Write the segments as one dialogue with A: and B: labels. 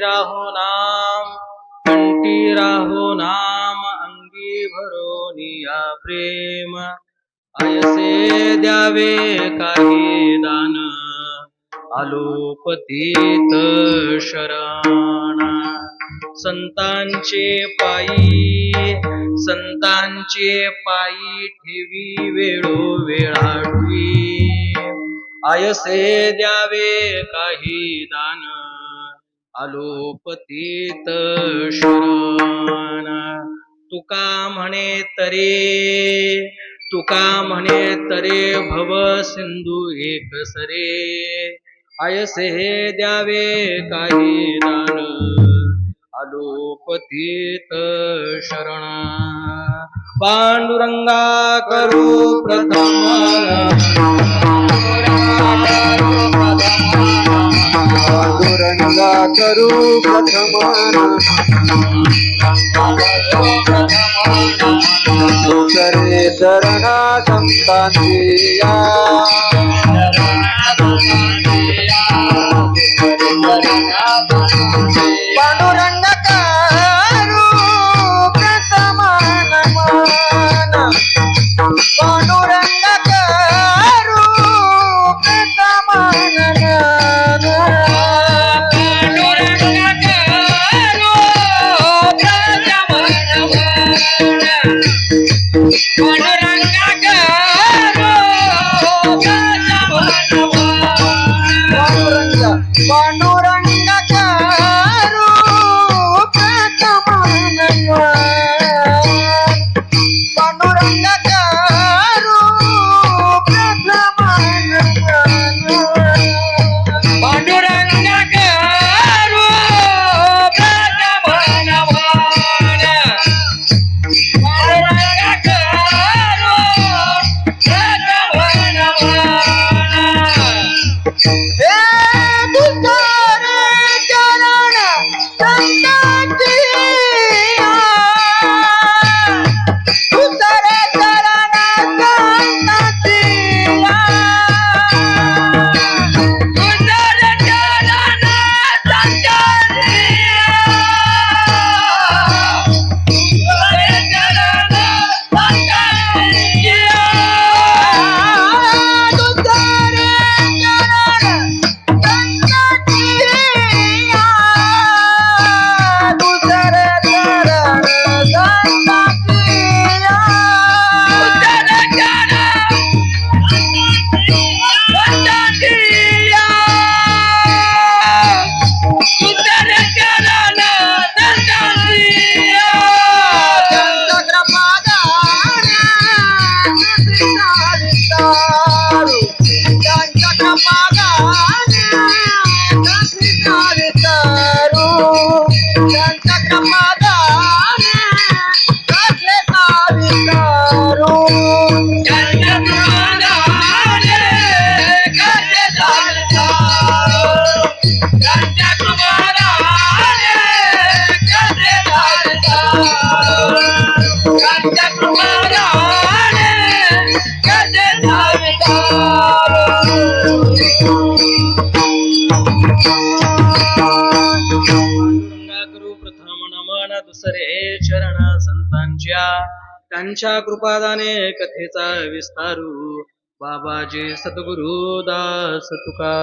A: राहो नाम अंगी भरोनिया प्रेम आयसे द्यावे काही दान आलोपतीत शरण संतांचे पायी ठेवी वेळोवेळाडवी आयसे द्यावे काही दान आलोपतीत शरण तुका म्हणे तरे भव सिंधू एकसरे आयसे द्यावे काही दान आलोपतीत शरण पांडुरंगा करू प्रथम
B: पांडुरंगा करू प्रथम दुसरे चरण संतांची पांडुरंग करू प्रथम नमन पांडुरंग करू प्रथम नमन पांडुरंग करू प्रथम नमन पांडुरंग करू प्रथम नमन
A: पांडुरंग करू प्रथम नमन पांडुरंग करू प्रथम दुसरे चरण संतांच्या त्यांच्या कृपादाने कथेचा विस्तारू बाबाजी सद्गुरु दास तुका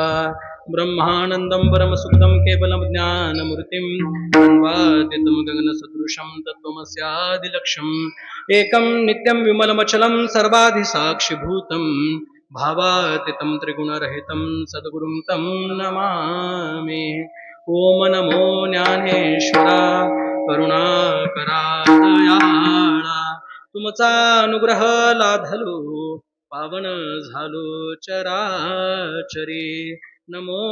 A: ब्रह्मानंदं परमसुखदं केवलं ज्ञानमूर्तिं वन्दितं गगनसदृशं तत्त्वमस्यादिलक्ष्यम् एकं नित्यं विमलमचलं सर्वाधिसाक्षिभूतं भावातीतं त्रिगुणरहितं सद्गुरुं तं नमामि ओम नमो ज्ञानेश्वरा करुणाकरा दयाळा तुमचा अनुग्रह लाधलो पावन झालो चराचरी नमो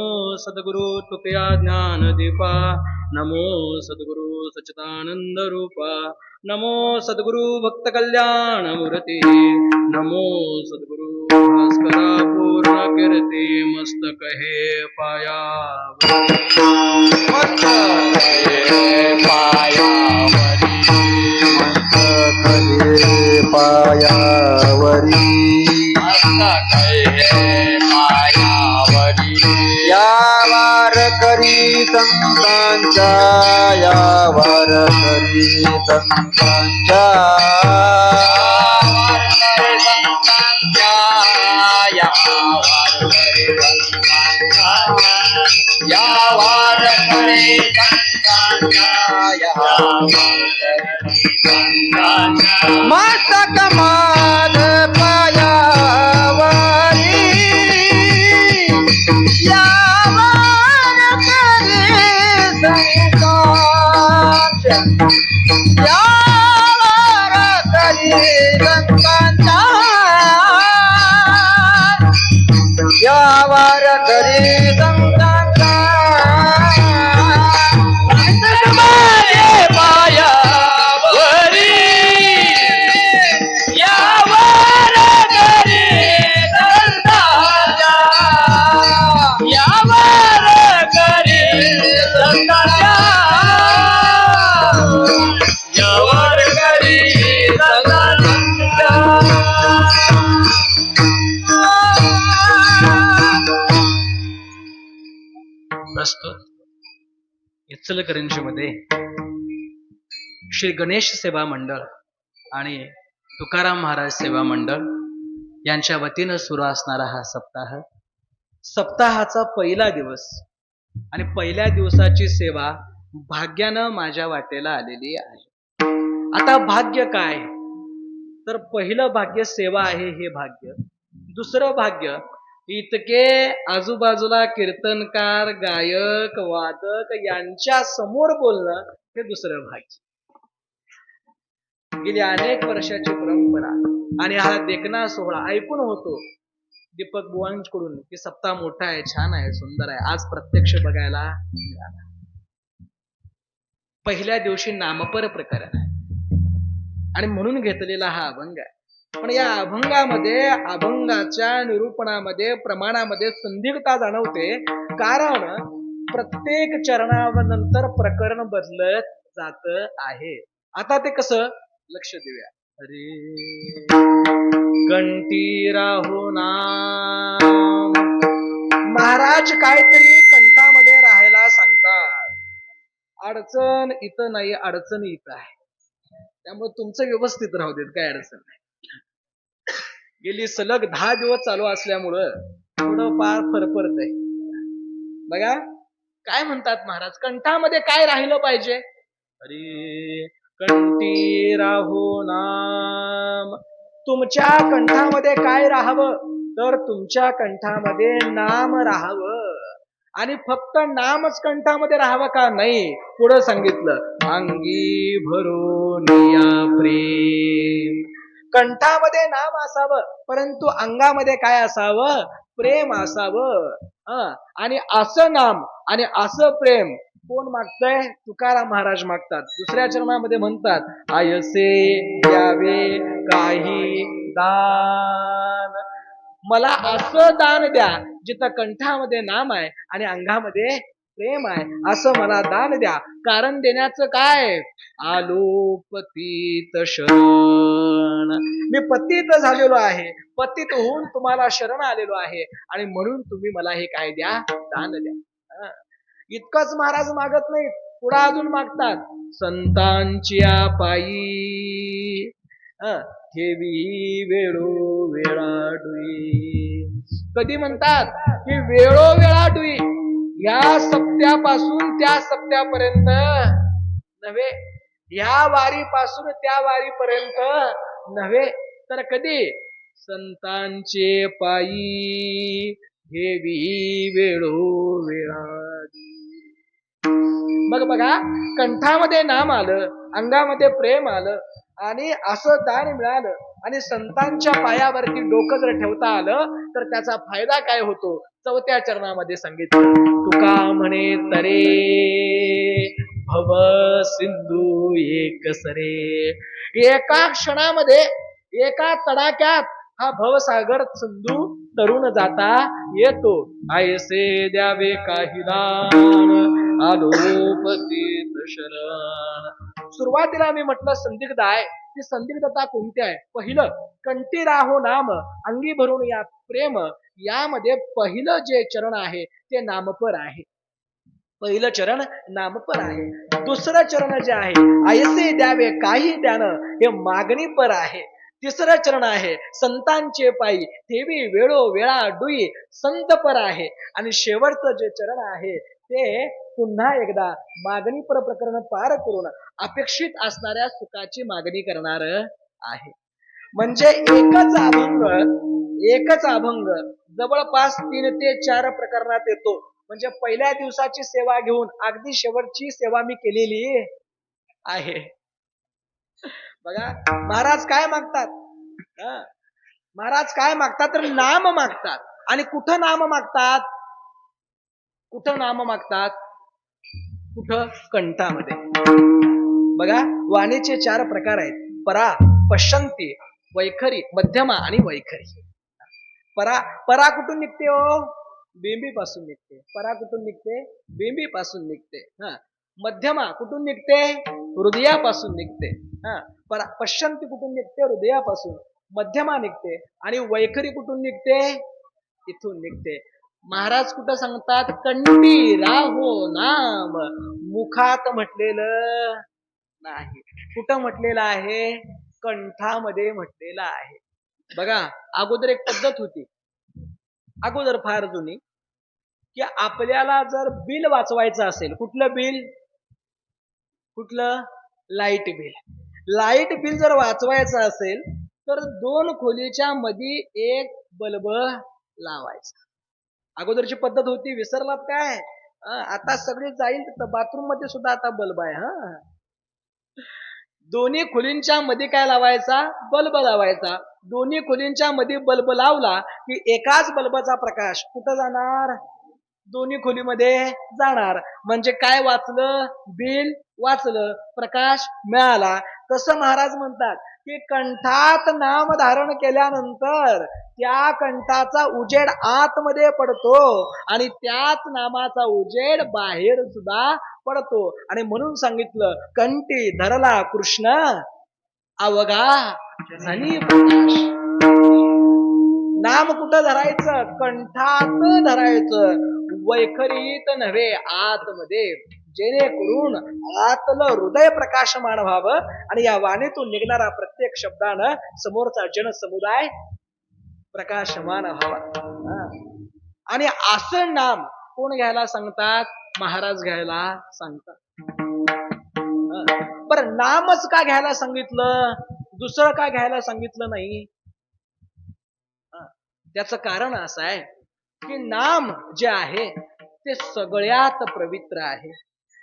A: सद्गुरु तुकया ज्ञानदीपा नमो सद्गुरु सच्चिदानंद रूपा नमो सद्गुरु भक्त कल्याण मूर्ती नमो सद्गुरु भास्करा पूर्ण कीर्ती मस्तक हे
B: पायावरी या वार करी करी संतांच्या या वार करी संतांच्या मस्तक माध पायावरी यावर करी संतांच्या यावर करी संतांच्या यावर करी संतांच्या मस्तक माझे पायावरी यावर करी संतांच्या यावर करी संतांच्या यावर करी
A: प्रस्तुत इचलकरंजीमध्ये श्री गणेश सेवा मंडळ आणि तुकाराम महाराज सेवा मंडळ यांच्या वतीनं सुरू असणारा हा सप्ताहाचा पहिला दिवस आणि पहिल्या दिवसाची सेवा भाग्यानं माझ्या वाटेला आलेली आहे. आता भाग्य काय? तर पहिलं भाग्य सेवा आहे, हे भाग्य. दुसरं भाग्य इतके आजूबाजूला कीर्तनकार, गायक, वादक यांच्या समोर बोलणं, हे दुसरं भाग्य. गेली अनेक वर्षाची परंपरा आणि हा देखणा सोहळा ऐकून होतो दीपक बुवांकडून की सप्ताह मोठा आहे, छान आहे, सुंदर आहे. आज प्रत्यक्ष बघायला मिळाला. पहिल्या दिवशी नामपर प्रकरण आहे आणि म्हणून घेतलेला हा अभंग आहे. पण या अभंगामध्ये, अभंगाच्या निरूपणामध्ये, प्रमाणामध्ये संदिग्धता जाणवते, कारण प्रत्येक चरणानंतर प्रकरण बदलत जात आहे. आता ते कसं? लक्ष देऊया. अरे कंठी राहो नाम. महाराज काहीतरी कंठामध्ये राहायला सांगतात. अडचण इथं नाही, अडचण इथं आहे. त्यामुळे तुमचं व्यवस्थित राहू देत, काय अडचण नाही. गेली सलग 10 दिवस चालू असल्यामुळं थोडं फार फरफरत आहे. बघा काय म्हणतात महाराज, कंठामध्ये काय राहिलं पाहिजे? अरे कंठी राहो नाम. तुमच्या कंठामध्ये काय राहावं? तर तुमच्या कंठामध्ये नाम राहावं. आणि फक्त नामच कंठामध्ये राहावं का? नाही, पुढं सांगितलं, अंगी भरून या प्रेम. कंठामध्ये नाम असावं, परंतु अंगामध्ये काय असावं? प्रेम असावं. आणि असं नाम आणि असं प्रेम कोण मागतंय? तुकाराम महाराज मागतात. दुसऱ्या चरणामध्ये म्हणतात, आयसे द्यावे काही दान. मला असं दान द्या जिथं कंठामध्ये नाम आहे आणि अंगामध्ये प्रेम आहे, असं मला दान द्या. कारण देण्याचं काय? आलो पतित शरण. मी पतित झालेलो आहे, पतित होऊन तुम्हाला शरण आलेलो आहे आणि म्हणून तुम्ही मला हे काय द्या? दान द्या. इतकंच महाराज मागत नाहीत, पुढे अजून मागतात, संतांच्या पायी ठेवी वेळोवेळाडुई. कधी म्हणतात की वेळोवेळाडुई. या सप्त्यापासून त्या सप्त्यापर्यंत नव्हे, या वारीपासून त्या वारीपर्यंत नव्हे, तर कधी? संतांचे पायी ठेवी वेळोवेळाडुई. मग बघा, कंठामध्ये नाम आलं, अंगामध्ये प्रेम आलं आणि असं दान मिळालं आणि संतांच्या पायावरती डोकं जर ठेवता आलं तर त्याचा फायदा काय होतो? चौथ्या चरणामध्ये सांगितलं, तुका म्हणे तरे भव सिंधू एक सरे. एका क्षणामध्ये, एका तडाक्यात हा भवसागर सिंधू तरुण जाता येतो. आयसे द्यावे काही दान, आलो पतित शरण. सुरुवातीला मी म्हटलं संदिग्ध आहे. ती संदिग्धता कोणती आहे? पहिलं, कंठी राहो नाम, अंगी भरून या प्रेम. यामध्ये पहिलं जे चरण आहे ते नामपर आहे. पहिलं चरण नामपर आहे. दुसरं चरण जे आहे ऐसे द्यावे काही द्यानं हे मागणीपर आहे. तिसरं चरण आहे संतांचे पायी ठेवी वेळो वेळा डुई संतपर आहे. आणि शेवटचं जे चरण आहे ते पुन्हा एकदा मागणीपर प्रकरण पार करून अपेक्षित असणाऱ्या सुखाची मागणी करणार आहे. म्हणजे एकच अभंग जवळपास 3 ते 4 प्रकरणात येतो. म्हणजे पहिल्या दिवसाची सेवा घेऊन अगदी शेवटची सेवा मी केलेली आहे. बघा महाराज काय मागतात, महाराज काय मागतात तर नाम मागतात. आणि कुठं नाम मागतात, कुठं नाम मागतात, कुठं कंठामध्ये. बघा वाणीचे 4 प्रकार आहेत. परा, पश्चंती, वैखरी, मध्यमा आणि वैखरी. परा कुठून निघते हो, बिंबी पासून निघते. परा कुठून निघते, बिंबी पासून निघते. मध्यमा कुठून निघते, हृदयापासून निघते. पश्चंती कुठून निघते, हृदयापासून. मध्यमा निघते. आणि वैखरी कुठून निघते, इथून निघते. महाराज कुठं सांगतात, कंठी राहो नाम, मुखात म्हटलेलं नाही. कुठं म्हटलेलं आहे, कंठामध्ये म्हटलेलं आहे. बघा अगोदर एक पद्धत होती, अगोदर फार जुनी, की आपल्याला जर बिल वाचवायचं असेल, कुठलं बिल, कुठलं, लाईट बिल. लाईट बिल जर वाचवायचं असेल तर 2 खोलीच्या मध्ये एक बल्ब लावायचा. अगोदरची पद्धत होती, विसरलात काय? आता सगळी जाईल बाथरूम मध्ये सुद्धा आता बल्ब आहे. दोन्ही खोलींच्या मध्ये काय लावायचा, बल्ब लावायचा. दोन्ही खोलींच्या मध्ये बल्ब लावला की एकाच बल्बाचा प्रकाश कुठं जाणार, दोन्ही खोलीमध्ये जाणार. म्हणजे काय वाचलं, बिल वाचलं, प्रकाश मिळाला. तसं महाराज म्हणतात की कंठात नाम धारण केल्यानंतर त्या कंठाचा उजेड आतमध्ये पडतो आणि त्याच नामाचा उजेड बाहेर सुद्धा पडतो. आणि म्हणून सांगितलं, कंठी धरला कृष्ण अवघा जनी प्रकाश. नाम कुठं धरायचं, कंठात धरायचं, वैखरीत नव्हे, आतमध्ये. जेणेकरून आतलं हृदय प्रकाशमान व्हावं आणि या वाणीतून निघणारा प्रत्येक शब्दानं समोरचा जनसमुदाय प्रकाशमान व्हावा. आणि असं नाम कोण घ्यायला सांगतात, महाराज घ्यायला सांगतात. बरं नामच का घ्यायला सांगितलं, दुसरं का घ्यायला सांगितलं नाही? त्याचं कारण असं आहे की नाम जे आहे ते सगळ्यात पवित्र आहे.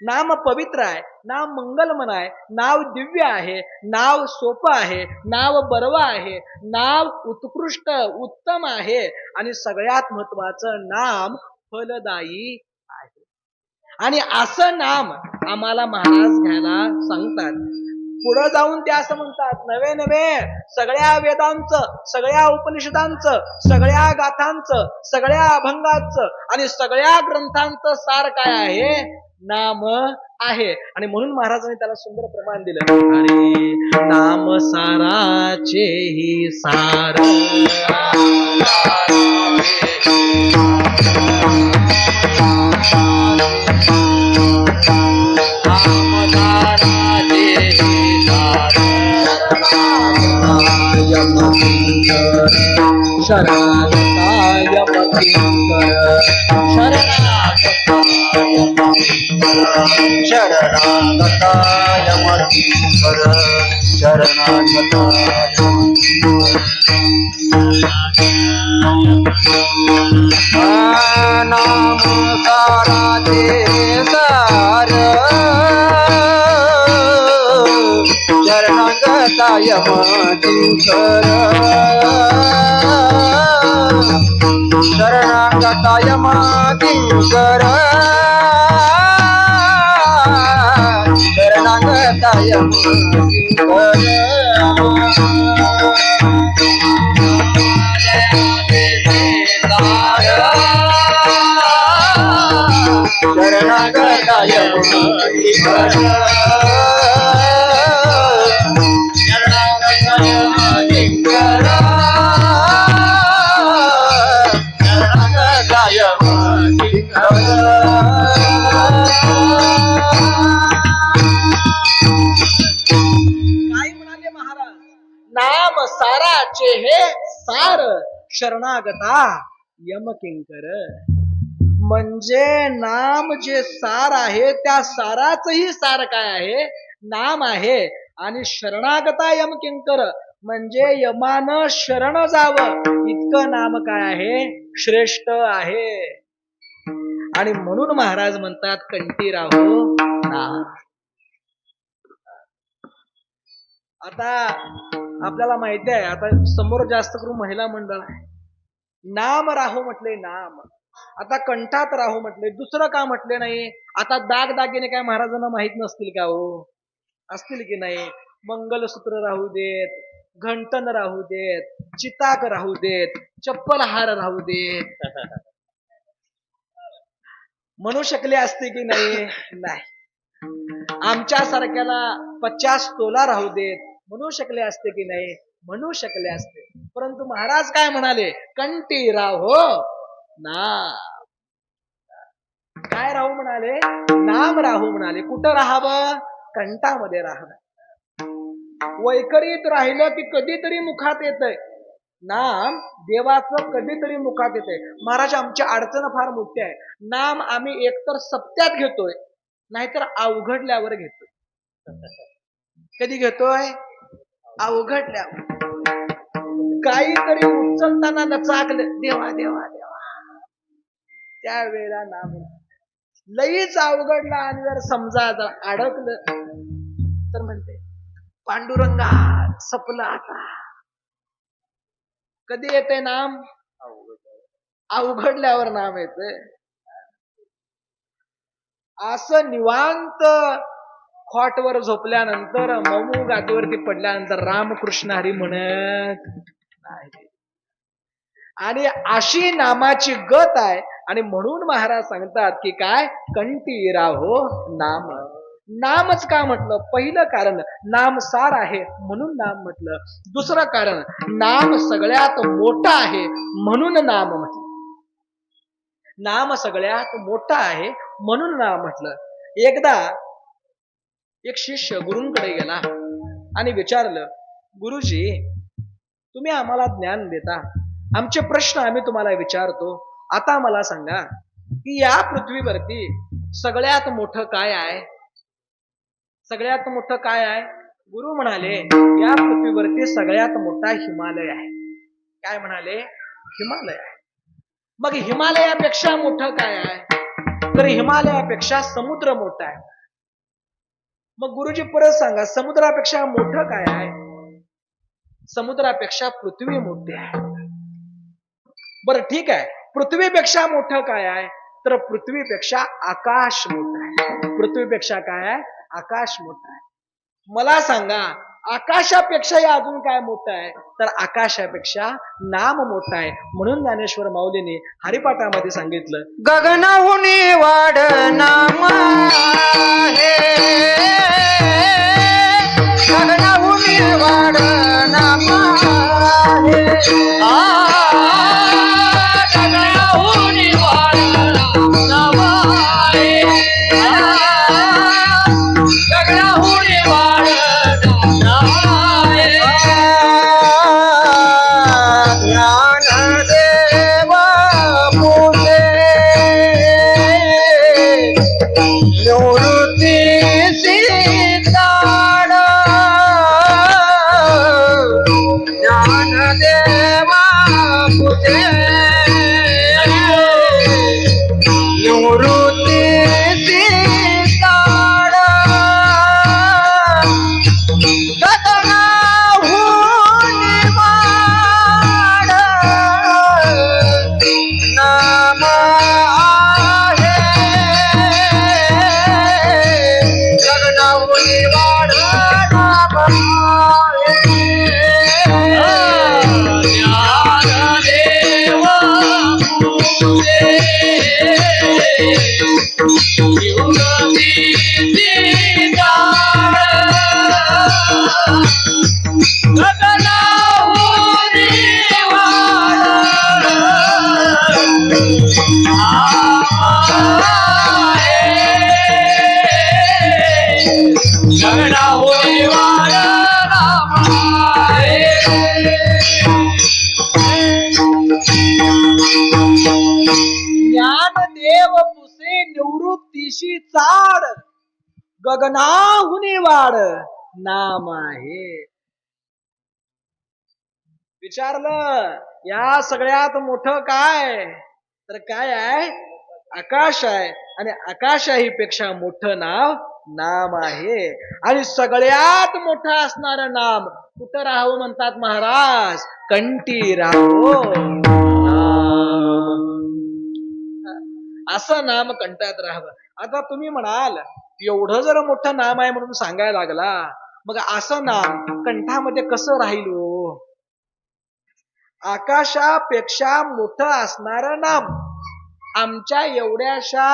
A: नाम पवित्र आहे, नाम मंगलमय आहे, नाव दिव्य आहे, नाव सोपं आहे, नाव बरवा आहे, नाव उत्कृष्ट उत्तम आहे. आणि सगळ्यात महत्वाचं नाम फलदायी आहे. आणि असं नाम आम्हाला महाराज घ्यायला सांगतात. पुढे जाऊन ते असं म्हणतात, नवे नवे सगळ्या वेदांचं, सगळ्या उपनिषदांचं, सगळ्या गाथांचं, सगळ्या अभंगांचं आणि सगळ्या ग्रंथांचं सार काय आहे, नाम आहे. आणि म्हणून महाराजांनी त्याला सुंदर प्रमाण दिलं, अरे नाम साराचे ही सार. शरणागताय मतिंकर,
B: शरणागताय मतिंकर, शरणागताय नाम साराचे सार, शरणागताय मतिंकर, शरणागताय मतिंकर, शरणागताय मतिंकर. शरणागताय मतिंकर, शरणागताय मतिंकर, शरणागताय मतिंकर.
A: आहे सार शरणागता यमकिंकर. म्हणजे नाम जे सार आहे त्या साराचही सार काय आहे, नाम आहे. आणि शरणागता यमकिंकर म्हणजे यमानं शरण जावं इतकं नाम काय आहे, श्रेष्ठ आहे. आणि म्हणून महाराज म्हणतात कंठी राहो नाम. आता आपल्याला माहिती आहे, आता समोर जास्त करून महिला मंडळ आहे. नाम राहो म्हटले नाम. आता कंठात राहो म्हटले, दुसरं का म्हटले नाही? आता दागदागिने काय महाराजांना माहित नसतील का हो? असतील की नाही? मंगलसूत्र राहू देत, घंटन राहू देत, चिताक राहू देत, चप्पल हार राहू देत, म्हणू शकले असते की नाही? नाही. आमच्या सारख्याला 50 तोला राहू देत, म्हणू शकले असते की नाही? म्हणू शकले असते. परंतु महाराज काय म्हणाले? कंठी राहो नाम. काय राहू म्हणाले? नाम राहू म्हणाले. कुठं राहावं? कंठामध्ये राहावं. वैखरीत राहिलं की कधीतरी मुखात येतंय नाम, देवाचं कधीतरी मुखात येतंय. महाराज आमची अडचण फार मोठी आहे. नाम आम्ही एकतर सप्त्यात घेतोय, नाहीतर अवघडल्यावर घेतोय. कधी घेतोय? अवघडल्यावर. काहीतरी उचलताना नचाकलं देवा देवा देवा, त्यावेळेला नाम. लईच अवघडला आणि जर समजा जर अडकलं तर म्हणते पांडुरंगा सपलं आता. कधी येते नाम? अवघडल्यावर नाम येते. असं निवांत खॉटवर झोपल्यानंतर, मऊ गादीवरती पडल्यानंतर रामकृष्ण हरी म्हणत नाही. आणि अशी नामाची गत आहे. आणि म्हणून महाराज सांगतात की काय? कंठी राहो नाम. नामच का म्हटलं? पहिलं कारण नाम सार आहे म्हणून नाम म्हटलं. दुसरं कारण नाम सगळ्यात मोठा आहे म्हणून नाम म्हटलं. नाम सगळ्यात मोठा आहे म्हणून नाम म्हटलं. एकदा एक शिष्य गुरूंकडे गेला आणि विचारलं, गुरुजी तुम्ही आम्हाला ज्ञान देता, आमचे प्रश्न आम्ही तुम्हाला विचारतो. आता मला सांगा की या पृथ्वीवरती सगळ्यात मोठं काय आहे? सगळ्यात मोठं काय आहे? गुरु म्हणाले या पृथ्वीवरती सगळ्यात मोठा हिमालय आहे. काय म्हणाले? हिमालय आहे. मग हिमालयापेक्षा मोठं काय आहे? तर हिमालयापेक्षा समुद्र मोठा आहे. मग गुरुजी परत सांगा, समुद्रापेक्षा मोठं काय आहे? समुद्रापेक्षा पृथ्वी मोठी आहे. बरं ठीक आहे, पृथ्वीपेक्षा मोठं काय आहे? तर पृथ्वीपेक्षा आकाश मोठं आहे. पृथ्वीपेक्षा काय आहे? आकाश मोठं आहे. मला सांगा आकाशापेक्षाही अजून काय मोठं आहे? तर आकाशापेक्षा नाम मोठा आहे. म्हणून ज्ञानेश्वर माऊलीने हरिपाठामध्ये सांगितलं,
B: गगनाहुनी वाढ नाम आहे, गगनाहुनी वाढ नाम आहे. गगनाहुनी वाढ नाम आहे, गगनाहुनी वाढ नाम आहे. ज्ञानदेव पुढे निवृत्ती सीताड, ज्ञानदेव पुढे निवृत्ती सीताड. गगनाहुनी वाढ नाम आहे, गगनाहुनी वाढ नाम आहे. ज्ञानदेव
A: देव पुसे निवृत्तीशी चाड गगनाहुनी वाड नाम आहे. विचारलं या सगळ्यात मोठं काय, तर काय आहे, आकाश आहे. आणि आकाशाही पेक्षा मोठं नाम आहे. आणि सगळ्यात मोठं असणारं नाम कुठं राहावं म्हणतात महाराज, कंठी राहावं नाम. असं नाम कंठात राहावं. आता तुम्ही म्हणाल एवढं जर मोठं नाम आहे म्हणून सांगायला लागला, मग असं नाम कंठामध्ये कसं राहील हो? आकाशापेक्षा मोठं असणारं नाम आमच्या एवढ्याशा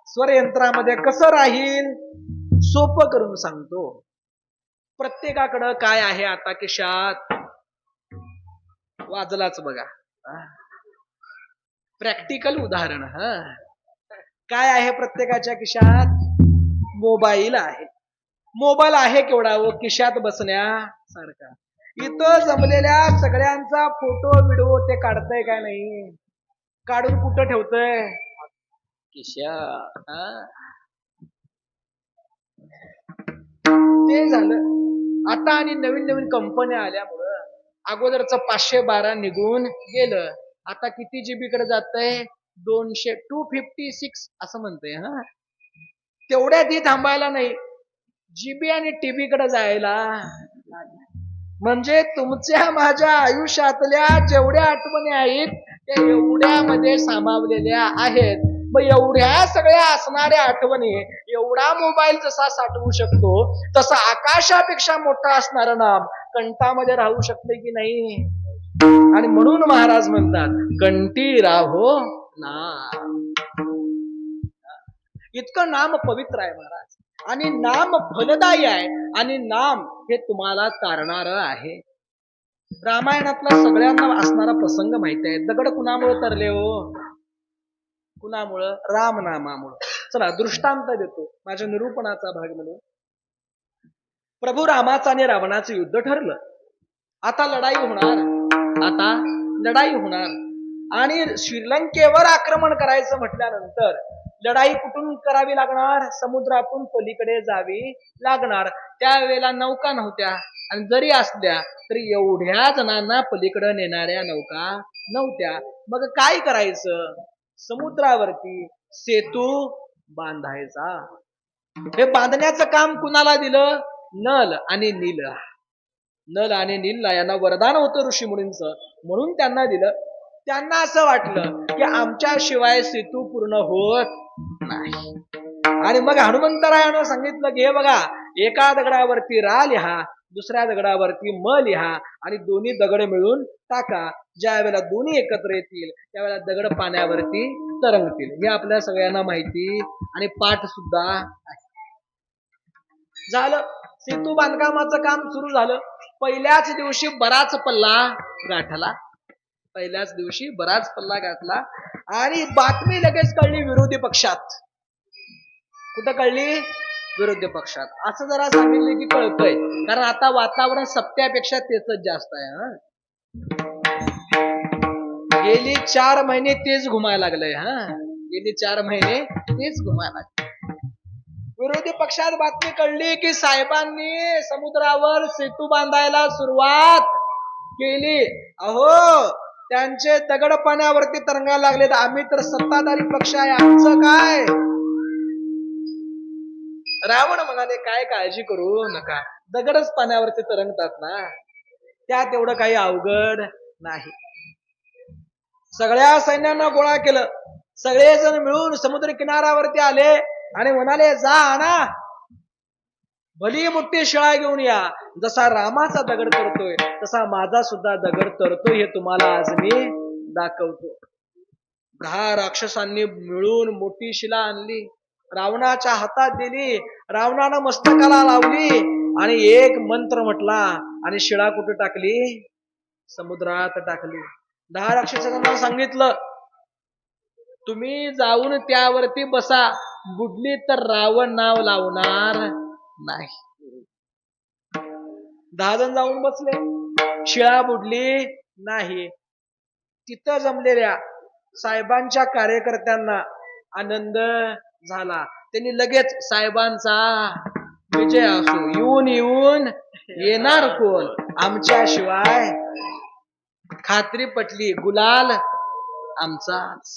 A: स्वरयंत्रामध्ये कसं राहील? सोपं करून सांगतो. प्रत्येकाकडं काय आहे आता खिशात? वाजलाच बघा. प्रॅक्टिकल उदाहरण. काय आहे प्रत्येकाच्या खिशात? मोबाईल आहे. मोबाईल आहे केवढा व खिशात बसण्यासारखा. इथं जमलेल्या सगळ्यांचा फोटो व्हिडिओ ते काढतंय काय नाही? काढून कुठं ठेवतंय? खिशात. ते झालं. आता आणि नवीन नवीन कंपन्या आल्यामुळं अगोदरचं 512 निघून गेलं. आता किती जीबी कडे जातंय? 256 असं म्हणतंय. तेवढ्यात ही थांबायला नाही, जीबी आणि टीबी कडे जायला. म्हणजे तुमच्या माझ्या आयुष्यातल्या जेवढ्या आठवणी आहेत त्या एवढ्यामध्ये सामावलेल्या आहेत. मग एवढ्या सगळ्या असणाऱ्या आठवणी एवढा मोबाईल जसा साठवू शकतो, तसा आकाशापेक्षा मोठा असणारं नाम कंठामध्ये राहू शकते की नाही? आणि म्हणून महाराज म्हणतात कंठी राहो नाम. इतकं नाम पवित्र आहे महाराज. आणि नाम फलदायी आहे. आणि नाम हे तुम्हाला तारणार आहे. रामायणातला सगळ्यांना असणारा प्रसंग माहिती आहे. दगड कुणामुळे तरले हो? कुणामुळं? रामनामामुळं. चला दृष्टांत देतो माझ्या निरूपणाचा भाग म्हणून. प्रभू रामाचं आणि रावणाचं युद्ध ठरलं. आता लढाई होणार. आता लढाई होणार. आणि श्रीलंकेवर आक्रमण करायचं म्हटल्यानंतर लढाई कुठून करावी लागणार? समुद्रातून पलीकडे जावी लागणार. त्यावेळेला नौका नव्हत्या. आणि जरी असल्या तरी एवढ्या जणांना पलीकडे नेणाऱ्या नौका नव्हत्या. मग काय करायचं? समुद्रावरती सेतू बांधायचा. हे बांधण्याचं काम कुणाला दिलं? नल आणि नील. नल आणि नीलला यांना वरदान होतं ऋषीमुनींचं, म्हणून त्यांना दिलं. त्यांना असं वाटलं की आमच्याशिवाय सेतू पूर्ण होत नाही. आणि मग हनुमंतरायानं सांगितलं की हे बघा, एका दगडावरती रा लिहा, दुसऱ्या दगडावरती म लिहा आणि दोन्ही दगड मिळून टाका. ज्या वेळेला दोन्ही एकत्र येतील त्यावेळेला दगड पाण्यावरती तरंगतील. हे आपल्या सगळ्यांना माहिती आणि पाठ सुद्धा आहे. झालं, सेतू बांधकामाचं काम सुरू झालं. पहिल्याच दिवशी बराच पल्ला गाठला. पहिल्याच दिवशी बराच पल्ला गाठला. आणि बातमी लगेच कळली विरोधी पक्षात. कुठं कळली? विरोधी पक्षात. असं जरा सांगितलं की कळतंय, कारण आता वातावरण सत्यापेक्षा तेच जास्त आहे. गेली 4 महिने तेच घुमायला लागलंय. गेली 4 महिने तेच घुमायला लागले. विरोधी पक्षात बातमी कळली की साहेबांनी समुद्रावर सेतू बांधायला सुरुवात केली. अहो, त्यांचे दगड पाण्यावरती तरंगायला लागलेत. आम्ही तर सत्ताधारी पक्ष आहे, आमचं काय? रावण म्हणाले काय काळजी करू नका, दगडच पाण्यावरती तरंगतात ना, त्यात एवढं काही अवघड नाही. सगळ्या सैन्यांना गोळा केलं. सगळेजण मिळून समुद्र किनाऱ्यावरती आले आणि म्हणाले जा आणा भली मोठी शिळा घेऊन या. जसा रामाचा दगड तरतोय तसा माझा सुद्धा दगड तरतोय, हे तुम्हाला आज मी दाखवतो. 10 राक्षसांनी मिळून मोठी शिला आणली, रावणाच्या हातात दिली. रावणानं मस्तकाला लावली आणि एक मंत्र म्हटला आणि शिळा कुठे टाकली? समुद्रात टाकली. 10 राक्षसांना सांगितलं तुम्ही जाऊन त्यावरती बसा, बुडली तर रावण नाव लावणार नाही. 10 जण जाऊन बसले. शिळा बुडली नाही. तिथं जमलेल्या साहेबांच्या कार्यकर्त्यांना आनंद झाला. त्यांनी लगेच साहेबांचा विजय असो, येऊन येऊन येणार कोण आमच्याशिवाय. खात्री पटली, गुलाल आमचाच.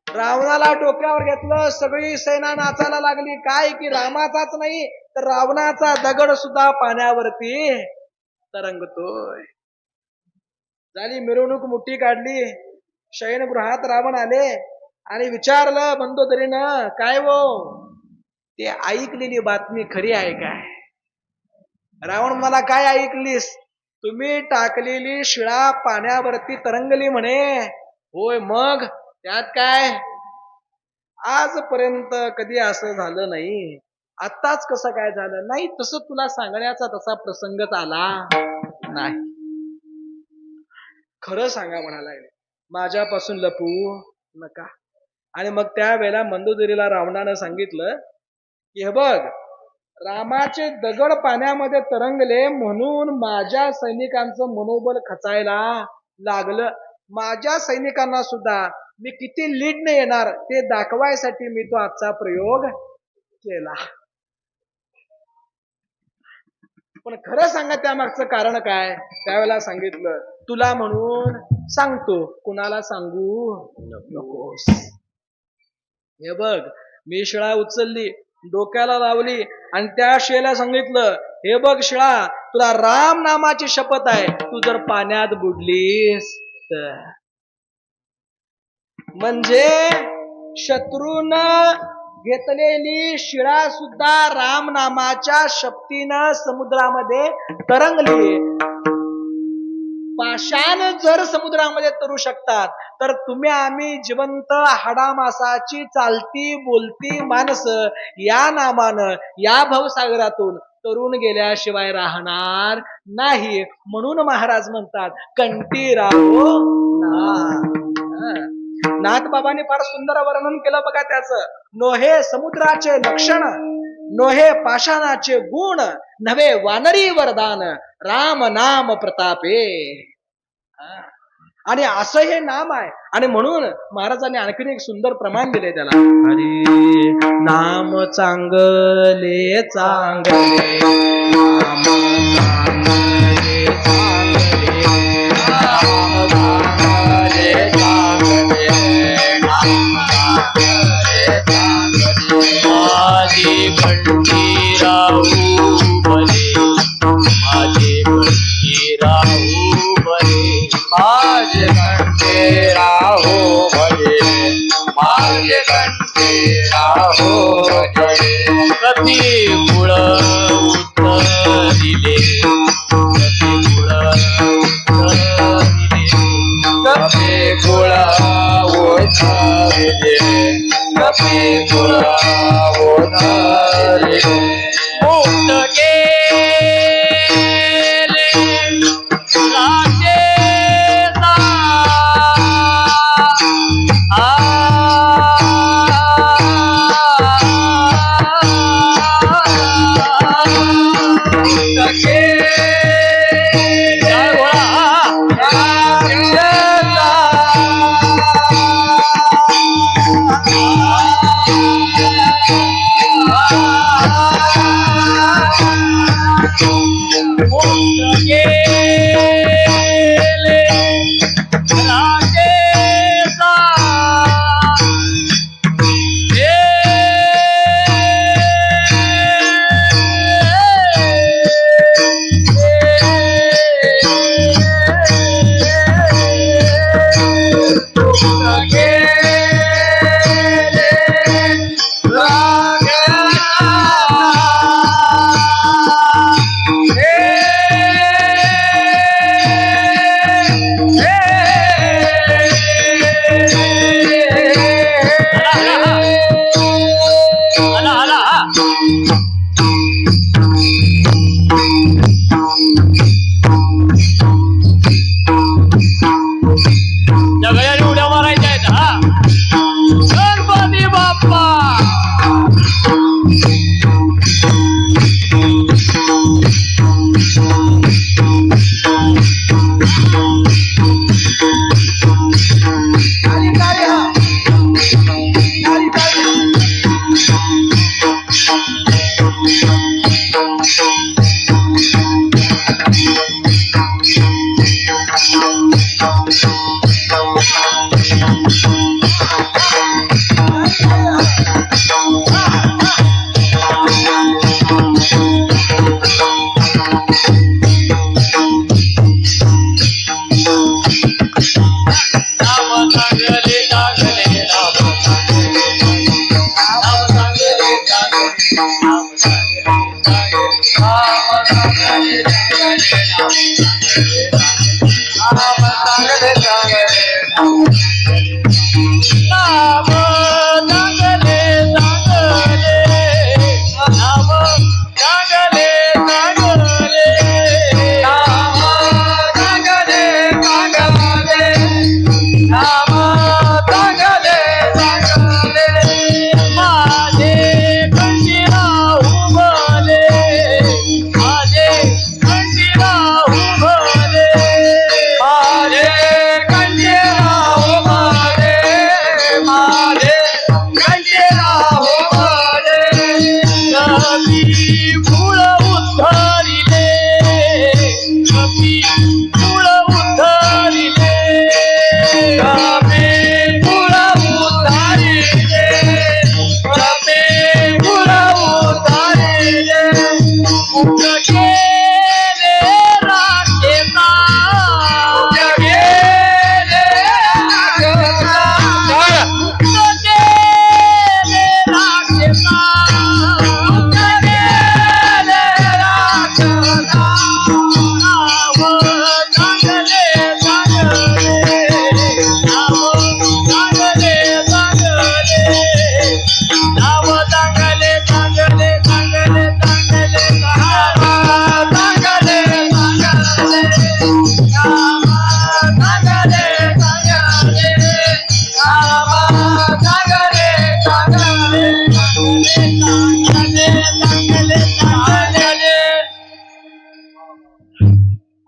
A: रावणाला डोक्यावर घेतलं, सगळी सेना नाचायला लागली. काय की रामाचाच नाही तर रावणाचा दगड सुद्धा पाण्यावरती तरंगतोय. झाली मिरवणूक मोठी काढली. शयनगृहात रावण आले आणि विचारलं मंदोदरीनं, काय वो ते ऐकलेली बातमी खरी आहे काय? रावण मला काय ऐकलीस? तुम्ही टाकलेली शिळा पाण्यावरती तरंगली म्हणे. होय, मग त्यात काय? आजपर्यंत कधी असं झालं नाही. आत्ताच कसं काय झालं? नाही, तसं तुला सांगण्याचा तसा प्रसंगच आला नाही. खरं सांगा म्हणाला, माझ्यापासून लपवू नका. आणि मग त्यावेळेला मंदोदरीला रावणानं सांगितलं की हे बघ, रामाचे दगड पाण्यामध्ये तरंगले म्हणून माझ्या सैनिकांचं मनोबल खचायला लागलं. माझ्या सैनिकांना सुद्धा मी किती लीडने येणार ते दाखवायसाठी मी तो आजचा प्रयोग केला. पण खरं सांगा त्यामागचं कारण काय? त्यावेळेला सांगितलं, तुला म्हणून सांगतो, कुणाला सांगू नकोस. हे बघ, मी शिळा उचलली, डोक्याला लावली आणि त्या शिळेला सांगितलं, हे बघ शिळा, तुला राम नामाची शपथ आहे, तू जर पाण्यात बुडलीस तर. म्हणजे शत्रून घेतलेली शिळा सुद्धा राम नामाच्या शक्तीनं समुद्रामध्ये तरंगली. पाषाण जर समुद्रामध्ये तरू शकतात तर तुम्ही आम्ही जिवंत हाडामासाची चालती बोलती माणसं या नामानं या भवसागरातून तरुण गेल्याशिवाय राहणार नाही. म्हणून महाराज म्हणतात, कंठी राहो ना. नाथबाबांनी फार सुंदर वर्णन केलं बघा त्याचं. नोहे समुद्राचे लक्षण, नोहे पाषाणाचे गुण, नव्हे वानरी वरदान, राम नाम प्रतापे. आणि असं हे नाम आहे. आणि म्हणून महाराजांनी आणखीन एक सुंदर प्रमाण दिले त्याला. हरी नाम चांगले चांगले, नाम चांगले चांगले, नाम चांगले चांगले, नाम चांगले चांगले. माझी कंठी राहू भले, माझे कंठी राहू भले, माझे कंठी राहू भले, माझे कंठी राहू भले. कधी कुळ उतरिले, कधी कुळ उतरिले, कधी कुळ उतरिले, कधी कुळ उतरिले. मुक्त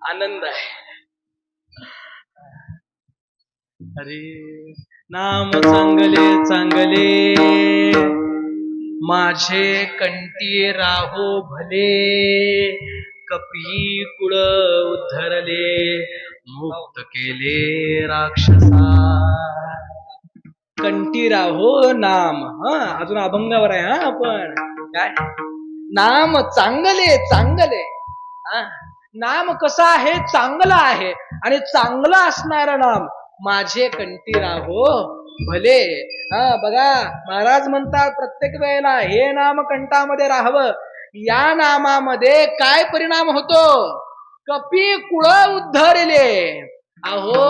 A: आनंद आहे. अरे नाम चांगले चांगले माझे कंठी राहो भले, कपी कुळ उद्धरले मुक्त केले राक्षसा. कंठी राहो नाम. अजून अभंगावर आहे आपण काय. नाम चांगले चांगले. नाम कसं आहे, चांगलं आहे. आणि चांगलं असणारं नाम माझे कंठी राहो भले. बघा महाराज म्हणतात प्रत्येक वेळेला हे नाम कंठामध्ये राहावं. या नामामध्ये काय परिणाम होतो, कपी कुळ उद्धरले. अहो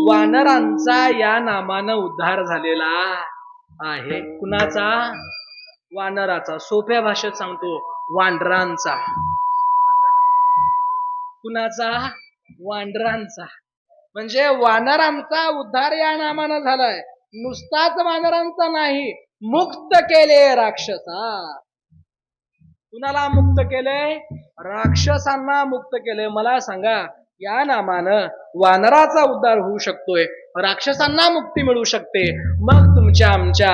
A: वानरांचा या नामानं उद्धार झालेला आहे. कुणाचा, वानराचा. सोप्या भाषेत सांगतो, वानरांचा. कुणाचा, वानरांचा. म्हणजे वानरांचा उद्धार या नामानं झालाय. नुसताच वानरांचा नाही, मुक्त केले राक्षसा. कुणाला मुक्त केलंय, राक्षसांना मुक्त केलंय. मला सांगा या नामानं वानराचा उद्धार होऊ शकतोय, राक्षसांना मुक्ती मिळू शकते. मग तुमच्या आमच्या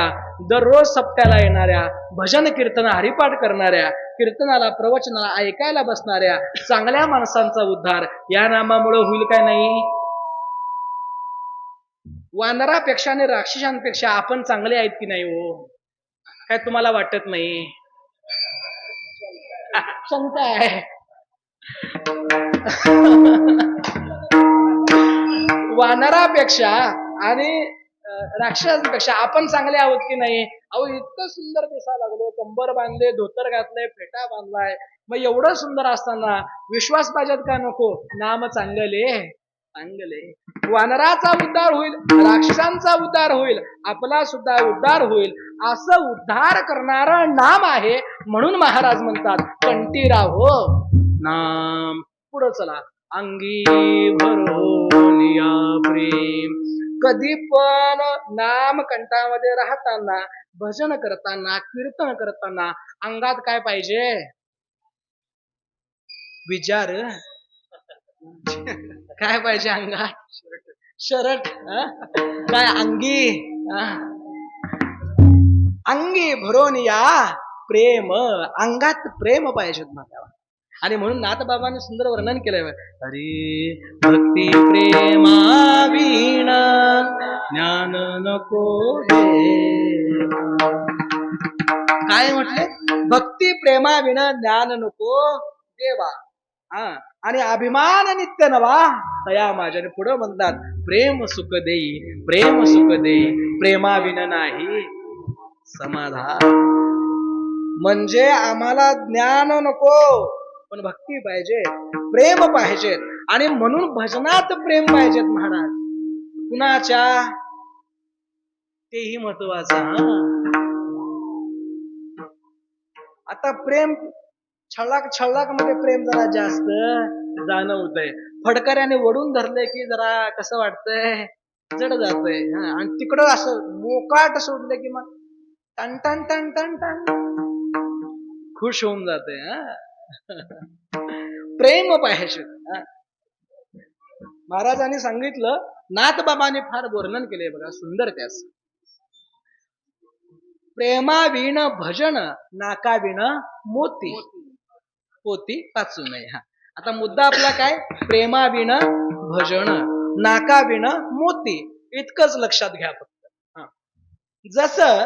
A: दररोज सप्त्याला येणाऱ्या भजन कीर्तन हरिपाठ करणाऱ्या, कीर्तनाला प्रवचनाला ऐकायला बसणाऱ्या चांगल्या माणसांचा उद्धार या नामामुळे होईल काय नाही. वानरापेक्षा आणि राक्षसांपेक्षा आपण चांगले आहेत की नाही हो, काय तुम्हाला वाटत नाही. शंका आहे. वानरापेक्षा आणि राक्षसांपेक्षा आपण चांगले आहोत की नाही. अहो इतकं सुंदर दिसायला लागलो, कंबर बांधले, धोतर घातलंय, फेटा बांधलाय. मग एवढं सुंदर असताना विश्वास पाहिजेत का नको. नाम चांगले चांगले. वानराचा उद्धार होईल, राक्षसांचा उद्धार होईल, आपला सुद्धा उद्धार होईल. असं उद्धार करणारं नाम आहे. म्हणून महाराज म्हणतात कंठी राहो नाम. पुढं चला. अंगी भरून या प्रेम. कधी पण नाम कंठामध्ये राहताना, भजन करताना, कीर्तन करताना अंगात काय पाहिजे, विचार. काय पाहिजे अंगात, शर्ट. काय अंगी, अंगी भरून या प्रेम. अंगात प्रेम पाहिजे माझ्या. आणि म्हणून नाथबाबांनी सुंदर वर्णन केलंय. हरी भक्ती प्रेमा विना ज्ञान नको दे. काय म्हटले, भक्ती प्रेमा विना ज्ञान नको देवा. आणि अभिमान नित्य नवा तया माझ्याने. पुढं म्हणतात प्रेम सुख देई, प्रेम सुख देई, प्रेमा विना नाही समाधान. म्हणजे आम्हाला ज्ञान नको, पण भक्ती पाहिजे, प्रेम पाहिजे. आणि म्हणून भजनात प्रेम पाहिजेत महाराज. कुणाच्या, तेही महत्वाचं. आता प्रेम छळाक मध्ये प्रेम जरा जास्त जाणवतंय. फडकऱ्याने वडून धरले की जरा कसं वाटतंय, जड जातंय. आणि तिकडं असं मोकाट सोडले की मग टन टन टन टन टन खुश होऊन जाते. प्रेम पाहिजे. महाराजांनी सांगितलं, नाथबाबांनी फार वर्णन केलंय बघा, सुंदर त्यास. प्रेमाविण भजन, नाकाविण मोती, पोती वाचू नये. आता मुद्दा आपला काय, प्रेमाविण भजन, नाकाविण मोती, इतकंच लक्षात घ्या फक्त. जसं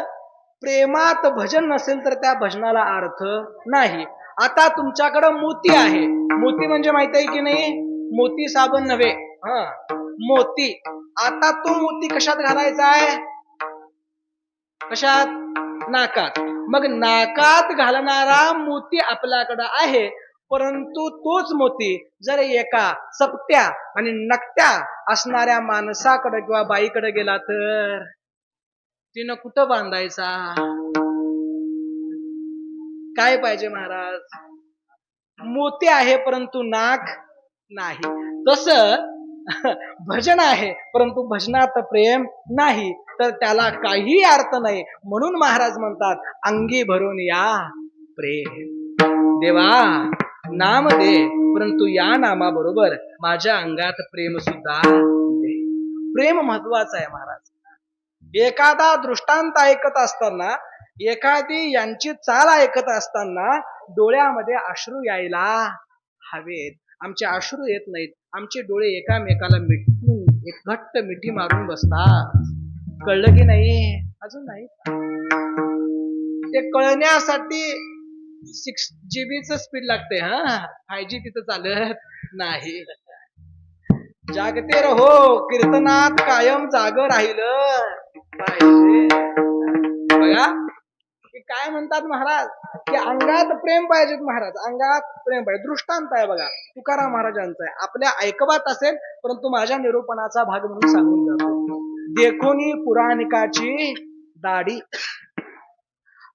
A: प्रेमात भजन नसेल तर त्या भजनाला अर्थ नाही. आता तुमच्याकडं मोती आहे, मोती म्हणजे माहित आहे की नाही, मोती साबण नव्हे, मोती. आता तो मोती कशात घालायचा आहे, कशात, नाकात. मग नाकात घालणारा मोती आपल्याकडं आहे, परंतु तोच मोती जर एका चपट्या आणि नकट्या असणाऱ्या माणसाकडे किंवा बाईकडे गेला तर तिनं कुठं बांधायचा, काय पाहिजे महाराज, मोती आहे परंतु नाक नाही. तसं भजन आहे परंतु भजनात प्रेम नाही तर त्याला काही अर्थ नाही. म्हणून महाराज म्हणतात, अंगी भरून या प्रेम. देवा नाम दे, परंतु या नामाबरोबर माझ्या अंगात प्रेम सुद्धा दे. प्रेम महत्वाचं आहे महाराज. एखादा दृष्टांत ऐकत असताना, एखादी यांची चाल ऐकत असताना डोळ्यामध्ये अश्रू यायला हवेत. आमचे अश्रू येत नाहीत, आमचे डोळे एकामेकाला मिठून एक घट्ट मिठी मारून बसतात. कळलं की नाही, अजून नाही. ते कळण्यासाठी 6GB स्पीड लागते. 5G तिथं चालत नाही. जागते रहो, कीर्तनात कायम जाग राहिलं पाहिजे. बघा काय म्हणतात महाराज, की अंगात प्रेम पाहिजे. महाराज अंगात प्रेम पाहिजे. दृष्टांत आहे बघा, तुकाराम महाराजांचा आहे. आपल्या ऐकवात असेल परंतु माझ्या निरूपणाचा भाग म्हणून सांगून जातो. देखोनी पुराणिकाची दाढी,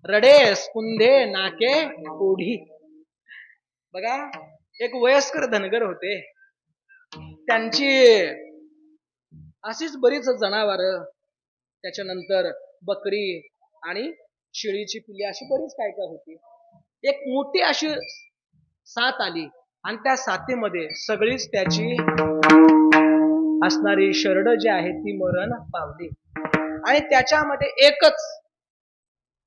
A: रडे स्पुंदे नाके ओढी. बघा एक वयस्कर धनगर होते, त्यांची अशीच बरीच जनावर, त्याच्यानंतर बकरी आणि शेळीची पिल्ली, अशी बरीच काय काय होती. एक मोठी अशी साथ आली आणि त्या साथीमध्ये सगळीच त्याची असणारी शरड जी आहे ती मरण पावली. आणि त्याच्यामध्ये एकच,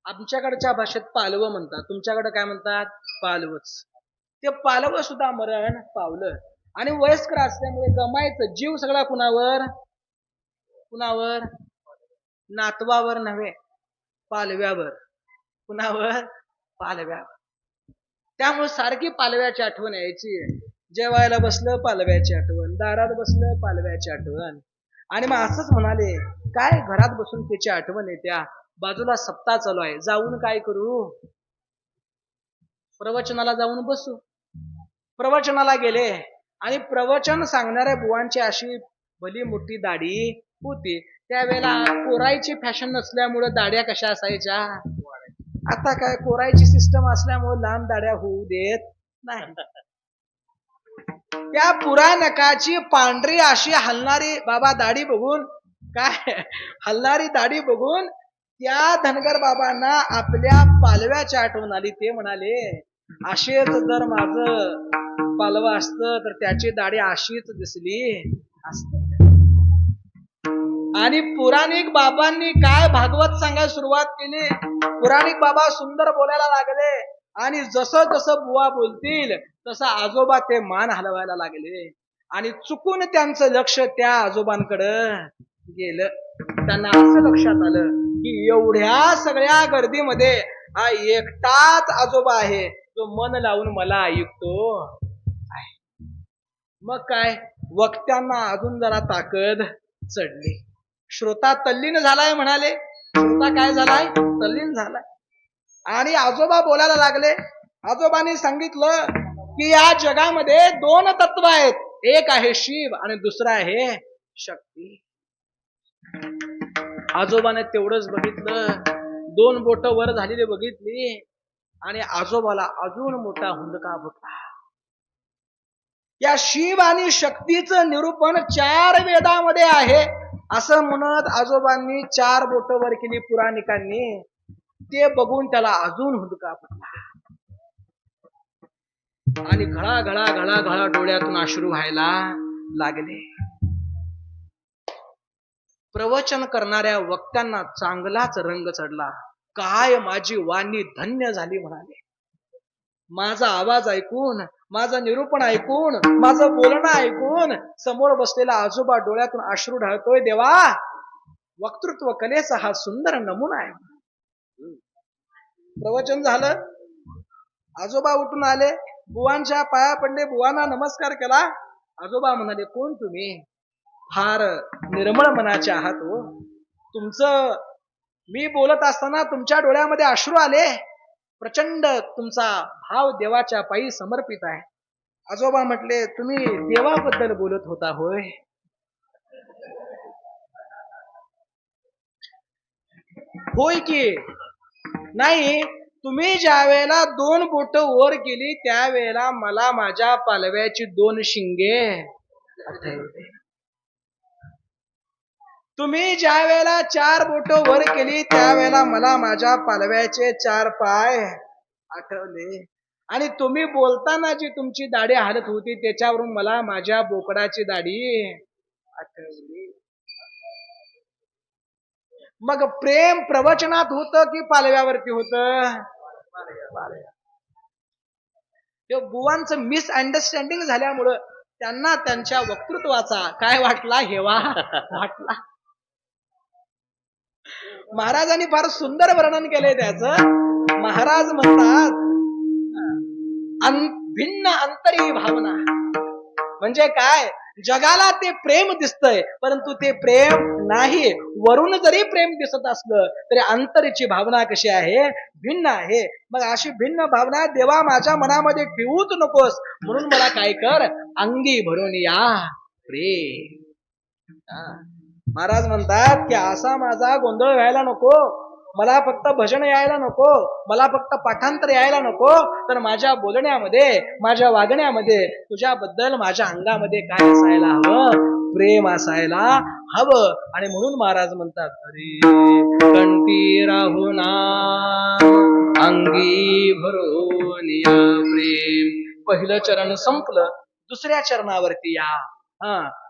A: आमच्याकडच्या भाषेत पालव म्हणतात, तुमच्याकडे काय म्हणतात, पालवच. ते पालव सुद्धा मरण पावलं. आणि वयस्कर असल्यामुळे गमायचं जीव सगळा कुणावर, कुणावर, नातवावर नव्हे, पालव्यावर. कुणावर, पालव्यावर. त्यामुळे सारखी पालव्याची आठवण यायची. जेवायला बसलं पालव्याची आठवण, दारात बसलं पालव्याची आठवण. आणि मग असंच म्हणाले, काय घरात बसून त्याची आठवण येत्या, बाजूला सप्ताह चालू आहे, जाऊन काय करू, प्रवचनाला जाऊन बसू. प्रवचनाला गेले आणि प्रवचन सांगणाऱ्या बुवांची अशी भली मोठी दाढी होती. त्यावेळेला कोरायची फॅशन नसल्यामुळे दाढ्या कशा असायच्या, आता काय कोरायची सिस्टम असल्यामुळे लांब दाढ्या होऊ देत नाही. त्या पुराणकाची पांढरी अशी हलणारी बाबा दाढी बघून, काय हलणारी दाढी बघून त्या धनगर बाबांना आपल्या पालव्याची आठवण आली. ते म्हणाले, असेच जर माझं पालव असतं तर त्याची दाढी अशीच दिसली असते. आणि पुराणिक बाबांनी काय भागवत सांगायला सुरुवात केली. पुराणिक बाबा सुंदर बोलायला लागले आणि जसं जसं बुवा बोलतील तसं आजोबा ते मान हलवायला लागले. आणि चुकून त्यांचं लक्ष त्या आजोबांकडं गेलं. त्यांना असं लक्षात आलं की एवढ्या सगळ्या गर्दीमध्ये हा एकटाच आजोबा आहे जो मन लावून मला ऐकतो. मग काय, वक्त्यांना अजून जरा ताकद चढली. श्रोता तल्लीन झालाय म्हणाले. श्रोता काय झालाय, तल्लीन झालाय. आणि आजोबा बोलायला लागले. आजोबांनी सांगितलं की या जगामध्ये दोन तत्व आहेत, एक आहे शिव आणि दुसरा आहे शक्ती. आजोबाने तेवढंच बघितलं, 2 बोट वर झालेली बघितली आणि आजोबाला अजून मोठा हुंदका फुटला. या शिव आणि शक्तीचं निरूपण 4 वेदामध्ये आहे असं म्हणत आजोबांनी 4 बोट वर केली पुराणिकांनी. ते बघून त्याला अजून हुंदका फुटला आणि घळा घळा घळा घळा डोळ्यातून अश्रू व्हायला लागले. प्रवचन करणाऱ्या वक्त्यांना चांगलाच रंग चढला. काय माझी वाणी धन्य झाली म्हणाले. माझा आवाज ऐकून, माझं निरूपण ऐकून, माझं बोलणं ऐकून समोर बसलेला आजोबा डोळ्यातून अश्रू ढाळतोय. देवा, वक्तृत्व कलेचा हा सुंदर नमुना आहे. प्रवचन झालं, आजोबा उठून आले, बुवांच्या पाया पडले, बुवांना नमस्कार केला. आजोबा म्हणाले, कोण तुम्ही? फार निर्मळ मनाचे आहात हो. तुमचं मी बोलत असताना तुमच्या डोळ्यामध्ये अश्रू आले. प्रचंड तुमचा भाव देवाच्या पायी समर्पित आहे. आजोबा म्हटले, तुम्ही देवाबद्दल बोलत होता होय? होय की नाही. तुम्ही ज्या वेळेला 2 बोट वर केली त्यावेळेला मला माझ्या पालव्याची 2 शिंगे आठवली. तुम्ही ज्या वेळेला 4 बोट वर केली त्यावेळेला मला माझ्या पालव्याचे 4 पाय आठवले. आणि तुम्ही बोलताना जी तुमची दाढी हालत होती त्याच्यावरून मला माझ्या बोकडाची दाढी आठवली. मग प्रेम प्रवचनात होतं की पालव्यावरती होतं? बुवांचं मिसअंडरस्टँडिंग झाल्यामुळं त्यांना त्यांच्या वक्तृत्वाचा काय वाटला? हेवा वाटला. महाराजांनी फार सुंदर वर्णन केलंय त्याचं. महाराज म्हणतात, भिन्न अंतरी भावना म्हणजे काय? जगाला ते प्रेम दिसतंय परंतु ते प्रेम नाही. वरून जरी प्रेम दिसत असलं तरी अंतरीची भावना कशी आहे? भिन्न आहे. मग अशी भिन्न भावना देवा माझ्या मनामध्ये ठेवूच नकोस, म्हणून मला काय कर, अंगी भरून या प्रेम. महाराज म्हणतात की असा माझा गोंधळ व्हायला नको. मला फक्त भजन यायला नको, मला फक्त पाठांतर यायला नको, तर माझ्या बोलण्यामध्ये, माझ्या वागण्यामध्ये तुझ्याबद्दल माझ्या अंगामध्ये काय असायला हवं? प्रेम असायला हवं. आणि म्हणून महाराज म्हणतात, अरे कंठी राहुना अंगी भरून या प्रेम. पहिलं चरण संपलं, दुसऱ्या चरणावरती या.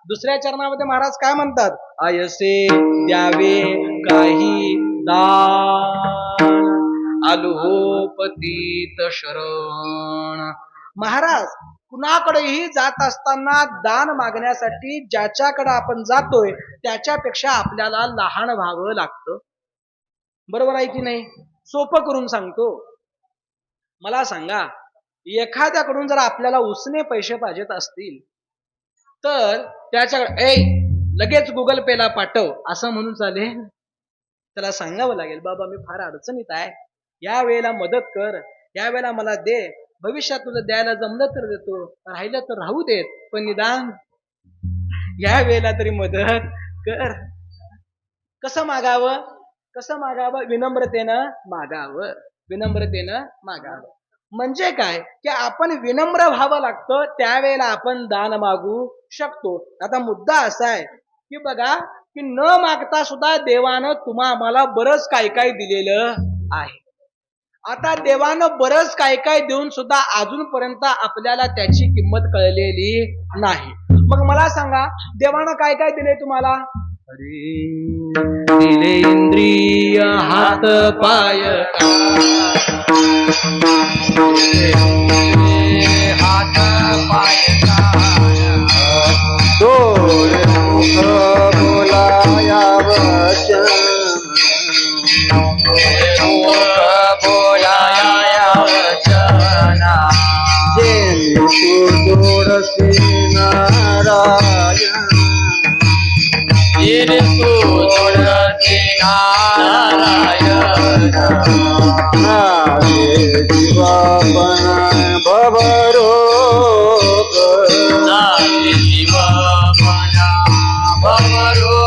A: दुसऱ्या चरणामध्ये महाराज काय म्हणतात? आयसे द्यावे काही दान आलो पतित शरण. महाराज कुणाकडेही जात असताना दान मागण्यासाठी ज्याच्याकडे आपण जातोय त्याच्यापेक्षा आपल्याला लहान व्हावं लागतं. बरोबर आहे की नाही? सोपं करून सांगतो. मला सांगा, एखाद्याकडून जर आपल्याला उसने पैसे पाहिजेत असतील तर त्याच्याकडे लगेच गुगल पेला पाठव असं म्हणून चालेल? त्याला सांगावं लागेल, बाबा मी फार अडचणीत आहे, या वेळेला मदत कर, या वेळेला मला दे, भविष्यात तुझं द्यायला जमलं तर देतो, राहिलं तर राहू देत, पण निदान या वेळेला तरी मदत कर. कसं मागावं? कसं मागावं? विनम्रतेनं मागावं. विनम्रतेनं मागावं म्हणजे काय की आपण विनम्र व्हावं लागतं, त्यावेळेला आपण दान मागू शकतो. आता मुद्दा असा आहे की बघा, की न मागता सुद्धा देवानं तुम्हा आम्हाला बरंच काय काय दिलेलं आहे. आता देवानं बरंच काय काय देऊन सुद्धा अजूनपर्यंत आपल्याला त्याची किंमत कळलेली नाही. मग मला सांगा, देवानं काय काय दिले तुम्हाला? दिले इंद्रिय हात पाय
B: हात पाय डोळे मुख बोलाया वचन बोलाया वचना जे सुदोडसी नारायण जे सुदोडसी नारायण नारे जीवापन भवरो नारे जीवापन भवरो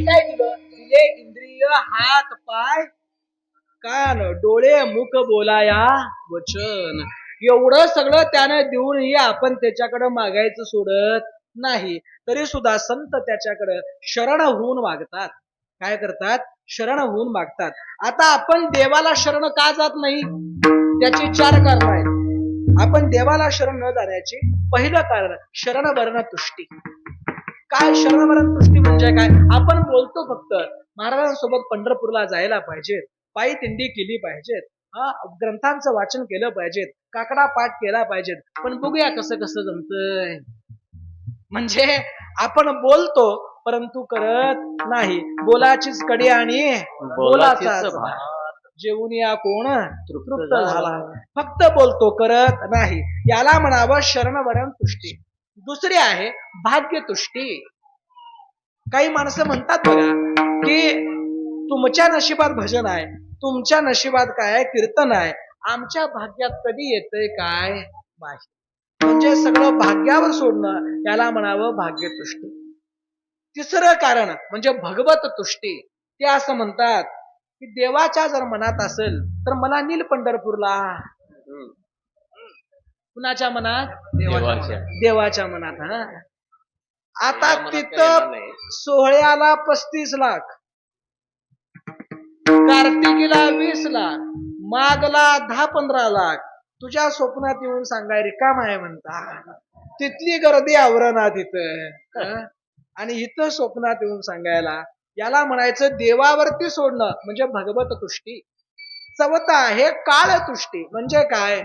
A: काय दिलं? दिले इंद्रिय, हात पाय कान डोळे मुख बोलाया वचन. एवढं सगळं त्याने देऊनही आपण त्याच्याकडे मागायचं सोडत नाही. तरी सुद्धा संत त्याच्याकडे शरण होऊन मागतात. काय करतात? शरण होऊन मागतात. आता आपण देवाला शरण का जात नाही? त्याची 4 कारण आहेत. आपण देवाला शरण न जाण्याची पहिलं कारण शरण वरण तुष्टी. काय शरण वरण तुष्टी म्हणजे काय? आपण बोलतो फक्त महाराजांसोबत पंढरपूरला जायला पाहिजे, पायी दिंडी केली पाहिजेत, ग्रंथांचं वाचन केलं पाहिजेत, काकडा पाठ केला पाहिजेत, पण बघूया कसं कसं जमतंय. म्हणजे आपण बोलतो परंतु करत नाही. बोलाचीच कडी आणि बोलाचा जेवून या कोण तृप्त झाला. फक्त बोलतो करत नाही. याला म्हणावं शरण वरण तुष्टी. दुसरी आहे भाग्यतुष्टी. काही माणसं म्हणतात बघा की तुमच्या नशिबात भजन आहे, तुमच्या नशिबात काय आहे कीर्तन आहे, आमच्या भाग्यात कधी येतंय काय नाही. म्हणजे सगळं भाग्यावर सोडणं, याला म्हणावं भाग्यतुष्टी. तिसरं कारण म्हणजे भगवत तुष्टी. ते असं म्हणतात की देवाच्या जर मनात असेल तर मला नील पंढरपूरला. कुणाच्या मनात? देवाच्या मनात. आता तिथं सोहळ्याला 35 लाख, कार्तिकीला 20 लाख, मागला 10-15 लाख. तुझ्या स्वप्नात येऊन सांगाय रिकाम आहे म्हणता. तिथली गर्दी आवरणा तिथं, आणि इथं स्वप्नात येऊन सांगायला. याला म्हणायचं देवावरती सोडणं म्हणजे भगवत तुष्टी. चौथा आहे काळ तुष्टी. म्हणजे काय?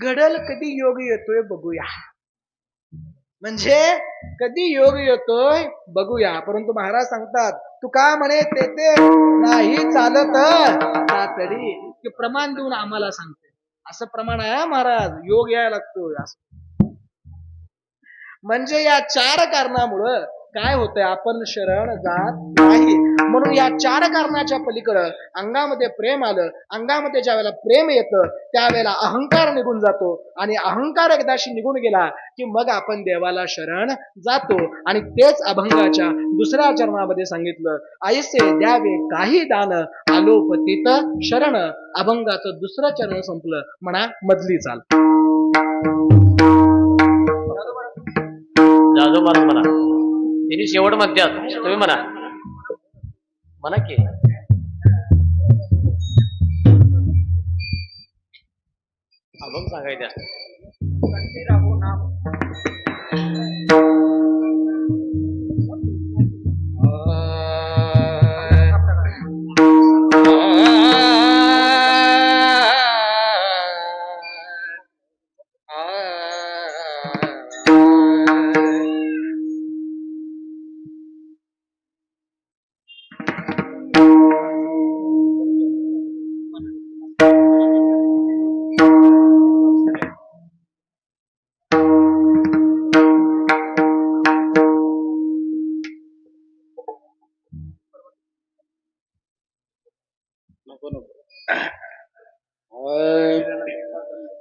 A: घडल कधी योग येतोय बघूया. म्हणजे कधी योग येतोय बघूया. परंतु महाराज सांगतात तुका म्हणे ते नाही चालत तातडी. ते प्रमाण देऊन आम्हाला सांगते. असं प्रमाण आहे महाराज, योग यायला लागतोय असं. म्हणजे या 4 कारणामुळं काय होतंय? आपण शरण जात नाही. म्हणून या 4 कारणाच्या पलीकडं अंगामध्ये प्रेम आलं. अंगामध्ये ज्या वेळेला प्रेम येतं त्यावेळेला अहंकार निघून जातो, आणि अहंकार एकदाशी निघून गेला की मग आपण देवाला शरण जातो. आणि तेच अभंगाच्या 2ऱ्या चरणामध्ये सांगितलं. ऐसे द्यावे काही दान आलोपतीत शरण. अभंगाचं 2रं चरण संपलं. म्हणा मधली चाल.
C: जाधव महाराज म्हणा, तिने शेवट म्हणतात, तुम्ही म्हणा. म्हणा की अभंग सांगायचं.
B: कंठी राहो नाम,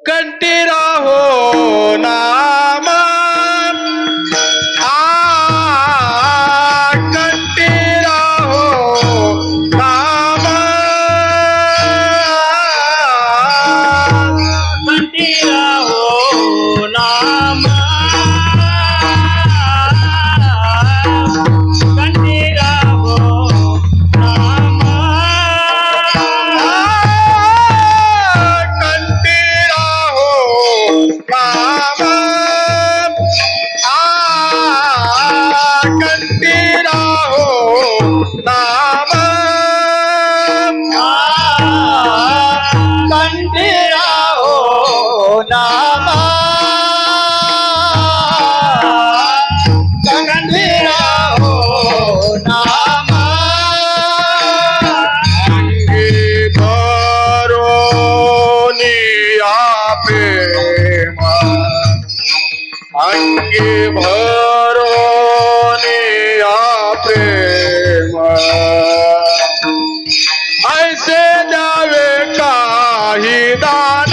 B: कंठी राहो नाम, कंठी राहो नाम, कंठी राहो नाम, कंठी राहो नाम, कंठी राहो नाम, कंठी राहो नाम, कंठी राहो नाम, अंगी भरोनी प्रेम, अंगी भरोनी प्रेम, ऐसे द्यावे काही दान,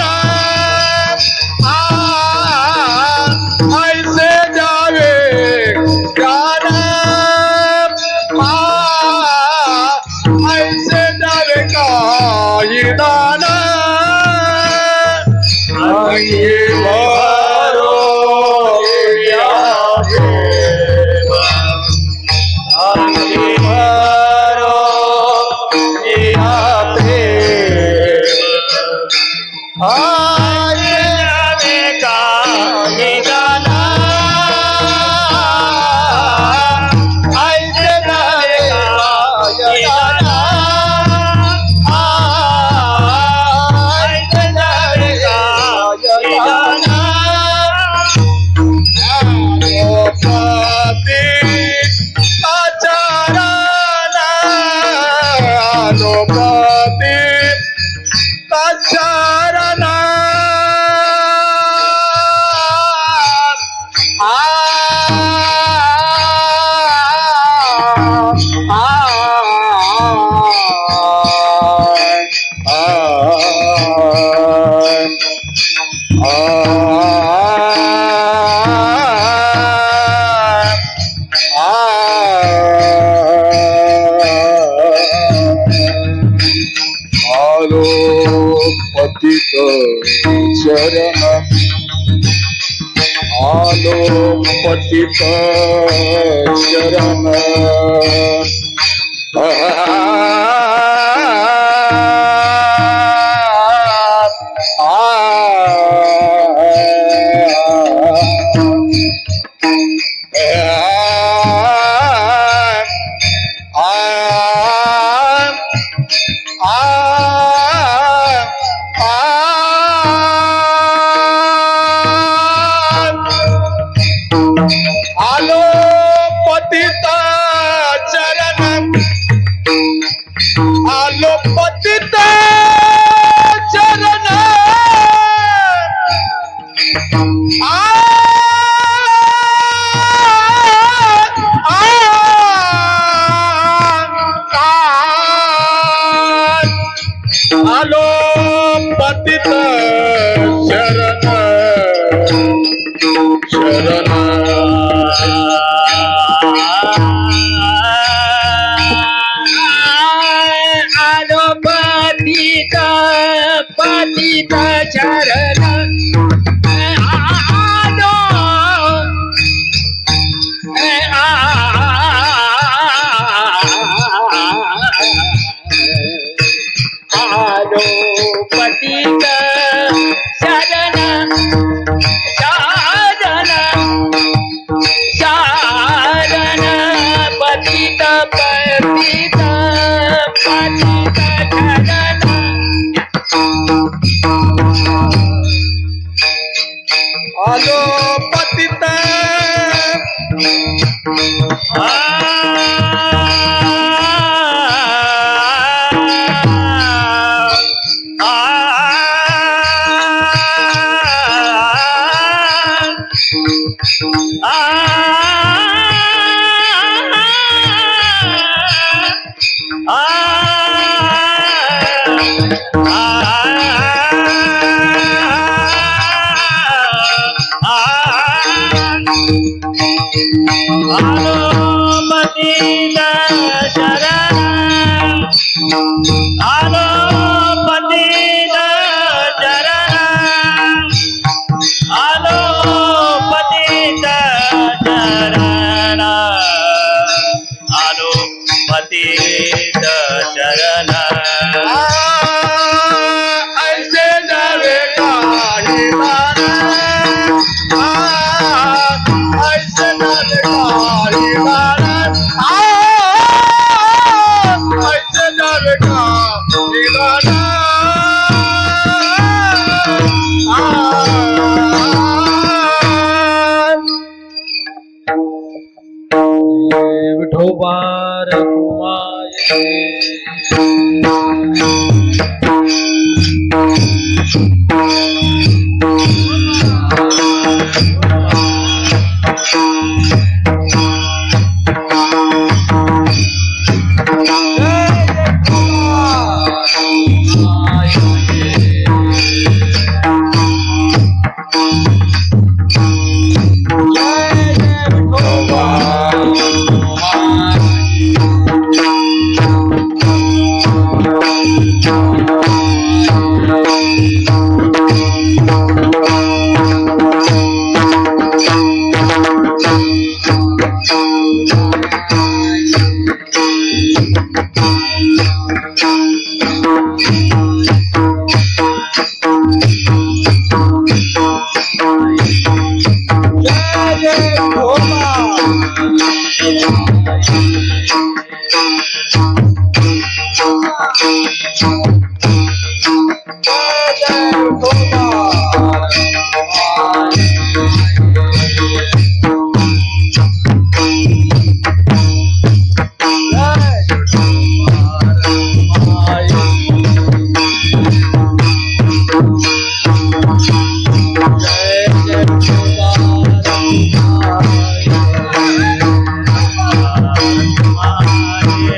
B: ऐसे द्यावे दान, पतित शरण आलो पतित चरण आलो पतित चरण आलो पतित शरण शरण
D: आलो पतित पतित शरण आलो आलो पतित शरण शरण शरण पतित पतित पतित शरण
B: आलो पतित
D: आलो पतित शरण आलो पतित शरण आलो पतित शरण
B: ऐसे जावे काही दाना ऐसे जावे काही दाना ऐसे जावे काही दाना
A: विठोबा रखुमाई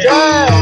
B: जय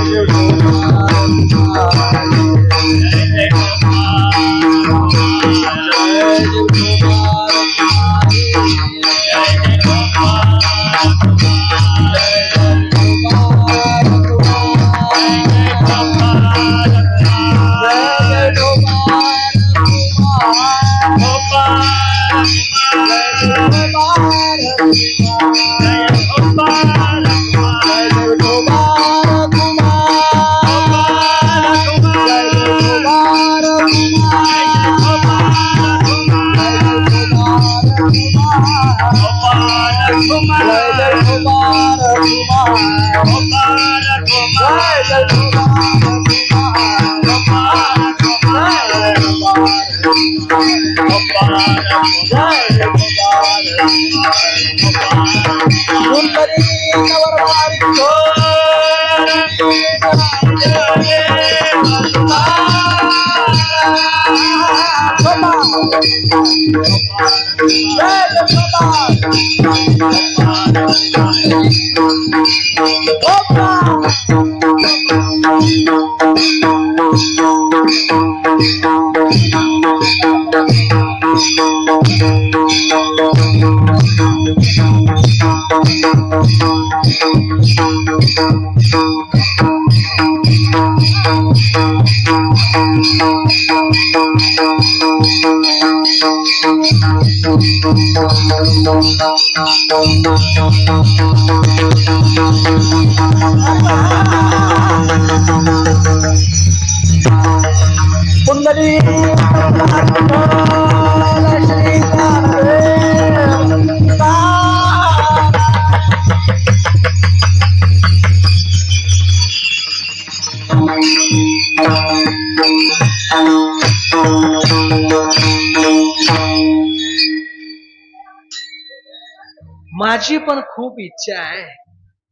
A: माझी पण खूप इच्छा आहे,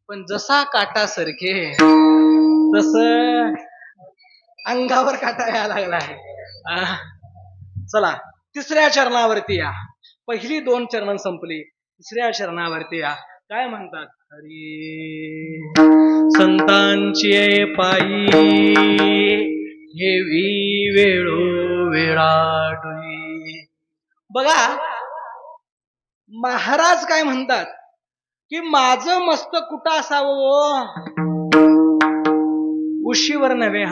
A: पण जसा काटा सरके तस अंगावर काटा यायला लागलाय. चला तिसऱ्या चरणावरती या. पहिली 2 चरण संपली, तिसऱ्या चरणावरती या. काय म्हणतात? हरी संतांची पायी हेवी वेळो वेळाटुई. बघा महाराज काय म्हणतात की माझं मस्तक कुठं असावं ओ? उशीवर नव्हे.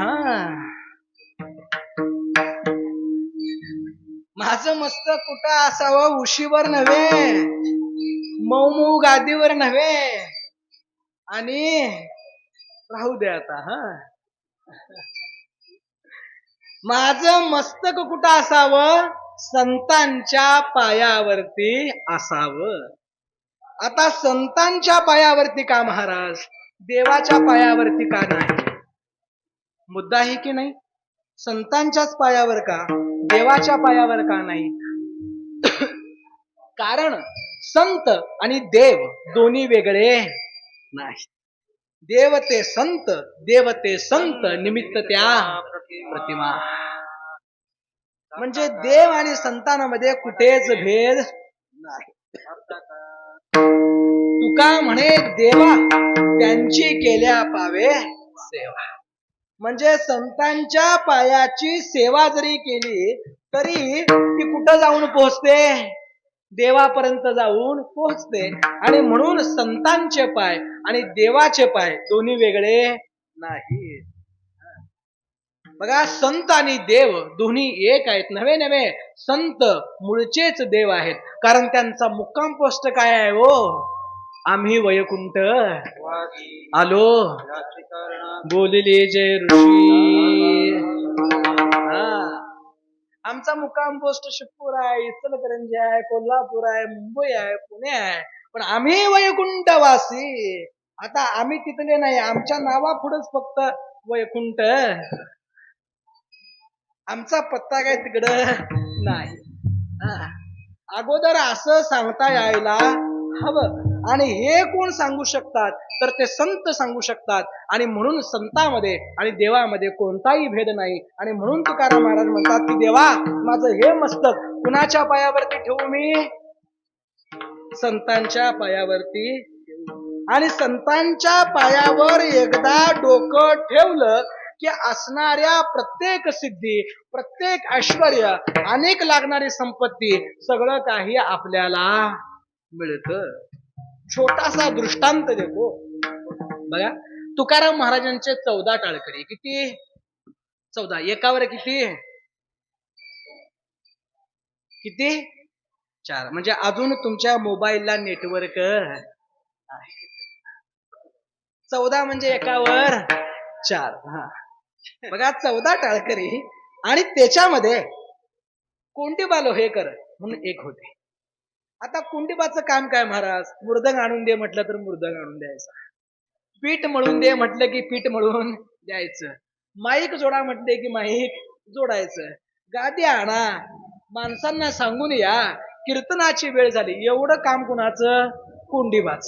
A: माझं मस्तक कुठं असावं? उशीवर नव्हे, मऊ मऊ गादीवर नव्हे. आणि राहू दे आता. माझं मस्तक कुठं असावं? संतांच्या पायावरती असावं. आता संतांच्या पायावरती का महाराज? देवाच्या पायावरती का नाही? मुद्दा आहे की नाही? संतांच्याच पायावर का, देवाच्या पायावर का नाही? कारण संत आणि देव दोन्ही वेगळे नाही. देव ते संत, देव ते संत, निमित्त त्या प्रतिमा. म्हणजे देव आणि संतांमध्ये कुठेच भेद नाही. तुका म्हणे देवा त्यांची केल्या पावे सेवा. म्हणजे संतांच्या पायाची सेवा जरी केली तरी ती कुठं जाऊन पोहोचते? देवापर्यंत जाऊन पोहोचते. आणि म्हणून संतांचे पाय आणि देवाचे पाय दोन्ही वेगळे नाही. बघा संत आणि देव दोन्ही एक आहेत. नव्हे नव्हे, संत मूळचेच देव आहेत. कारण त्यांचा मुक्काम पोस्ट काय आहे हो? आम्ही वैकुंठ आलो बोलिले जय ऋषी. आमचा मुक्काम पोस्ट शिवपूर आहे, इचलकरंजी आहे, कोल्हापूर आहे, मुंबई आहे, पुणे आहे. पण आम्ही वैकुंठवासी. आता आम्ही तिथले नाही, आमच्या नावापुढंच फक्त वैकुंठ. आमचा पत्ता काय तिकडं नाही. अगोदर असं सांगता यायला हवं. आणि हे कोण सांगू शकतात? तर ते संत सांगू शकतात. आणि म्हणून संतांमध्ये आणि देवामध्ये कोणताही भेद नाही. आणि म्हणून तुकाराम महाराज म्हणतात की देवा माझं हे मस्तक कुणाच्या पायावरती ठेवू मी? संतांच्या पायावरती. आणि संतांच्या पायावर एकदा डोकं ठेवलं की असणाऱ्या प्रत्येक सिद्धी, प्रत्येक ऐश्वर्य, अनेक लागणारी संपत्ती, सगळं काही आपल्याला मिळतं. छोटासा दृष्टांत देतो बघा. तुकाराम महाराजांचे 14 टाळकरी. किती? 14. एकावर किती? किती? 4. म्हणजे अजून तुमच्या मोबाईलला नेटवर्क आहे. 14 म्हणजे एकावर 4. बघा 14 टाळकरी. आणि त्याच्यामध्ये कोंडीबा लोहेकर म्हणून एक होते. आता कोंडीबाचं काम काय महाराज? मृदंग आणून दे म्हटलं तर मृदंग आणून द्यायचा. पीठ मळून दे म्हटलं की पीठ मळून द्यायचं. माईक जोडा म्हटले की माईक जोडायचं. गादी आणा, माणसांना सांगून या कीर्तनाची वेळ झाली. एवढं काम कुणाचं? कोंडीबाच.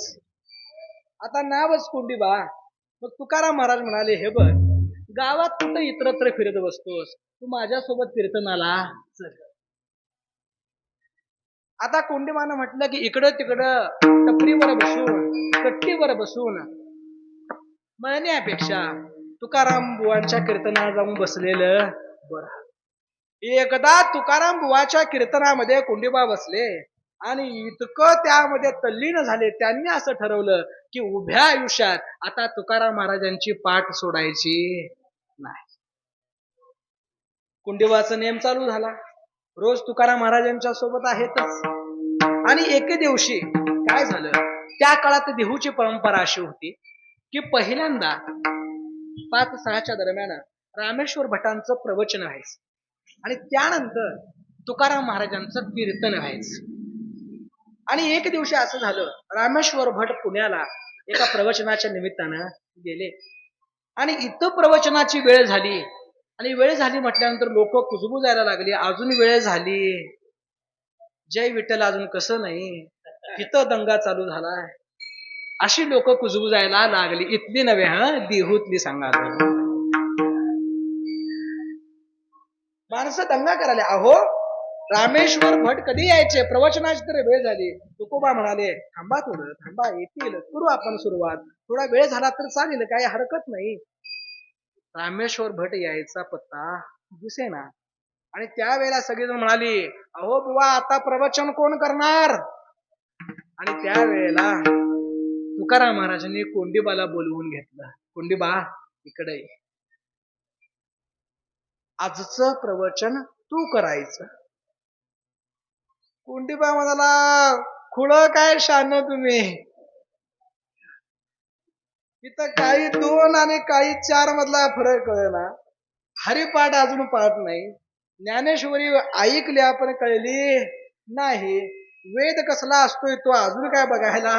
A: आता नावच कोंडीबा. मग तुकाराम महाराज म्हणाले, हे बघ, गावात कुठं इतरत्र फिरत बसतोस, तू माझ्यासोबत कीर्तनाला चल. आता कोंडीबानं म्हटलं की इकडं तिकडं टपरीवर बसून, कट्टीवर बसून म्हणण्यापेक्षा तुकाराम बुवांच्या कीर्तनाला जाऊन बसलेलं बरं. एकदा तुकाराम बुवाच्या कीर्तनामध्ये कोंडीबा बसले आणि इतकं त्यामध्ये तल्लीन झाले, त्यांनी असं ठरवलं की उभ्या आयुष्यात आता तुकाराम महाराजांची पाठ सोडायची नाही. कोंडीबाचा नेम चालू झाला. रोज तुकाराम महाराजांच्या सोबत आहेतच. आणि एके दिवशी काय झालं, त्या काळात देहूची परंपरा अशी होती की पहिल्यांदा 5-6च्या दरम्यान रामेश्वर भटांचं प्रवचन व्हायचं आणि त्यानंतर तुकाराम महाराजांचं कीर्तन व्हायचं. आणि एक दिवशी असं झालं, रामेश्वर भट पुण्याला एका प्रवचनाच्या निमित्तानं गेले आणि इथं प्रवचनाची वेळ झाली. आणि वेळ झाली म्हटल्यानंतर लोक कुजबू जायला लागली. अजून वेळ झाली, जय विठ्ठल अजून कसं नाही, इथं दंगा चालू झालाय, अशी लोक कुजबू जायला लागली. इथली नव्हे, देहूतली सांगा. माणसं दंगा करायला. अहो, रामेश्वर भट कधी यायचे, प्रवचनाची तर वेळ झाली. तुकोबा म्हणाले, थांबा थोडं, थांबा, येतील, करू आपण सुरुवात, थोडा वेळ झाला तर चालेल, काही हरकत नाही. रामेश्वर भट यायचा पत्ता दिसेना. आणि त्यावेळेला सगळेजण म्हणाली, अहो बुवा, आता प्रवचन कोण करणार? आणि त्यावेळेला तुकाराम महाराजांनी कोंडीबाला बोलवून घेतलं. कोंडीबा, इकडे ये, आजचं प्रवचन तू करायचं. कोंडीबा म्हणाला, खुळं काय शान तुम्ही, इथं काही 2 आणि काही 4 मधला फरक कळेना. हरिपाठ अजून पाठ नाही, ज्ञानेश्वरी ऐकली आपण कळली नाही, वेद कसला असतोय तो अजून काय बघायला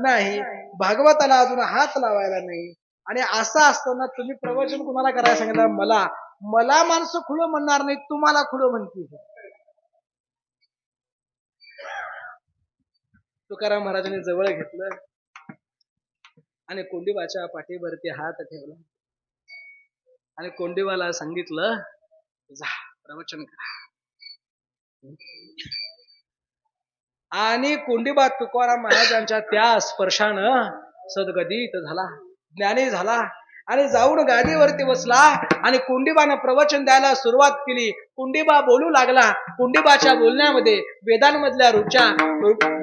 A: नाही, भागवताला अजून हात लावायला नाही. आणि असं असताना तुम्ही प्रवचन कुणाला करायला सांगितलं? मला माणसं खुळं म्हणणार नाही, तुम्हाला खुळं म्हणतील. तुकाराम महाराजांनी जवळ घेतलं आणि कोंडीबाच्या पाठीवरती हात ठेवला आणि कोंडीबाला सांगितलं, जा प्रवचन करा. आणि कोंडीबा तुकाराम महाराजांच्या त्या स्पर्शानं सद्गदित झाला, ज्ञानी झाला आणि जाऊन गादीवरती बसला आणि कोंडीबानं प्रवचन द्यायला सुरुवात केली. कोंडीबा बोलू लागला. कोंडीबाच्या बोलण्यामध्ये वेदांमधल्या रुचा,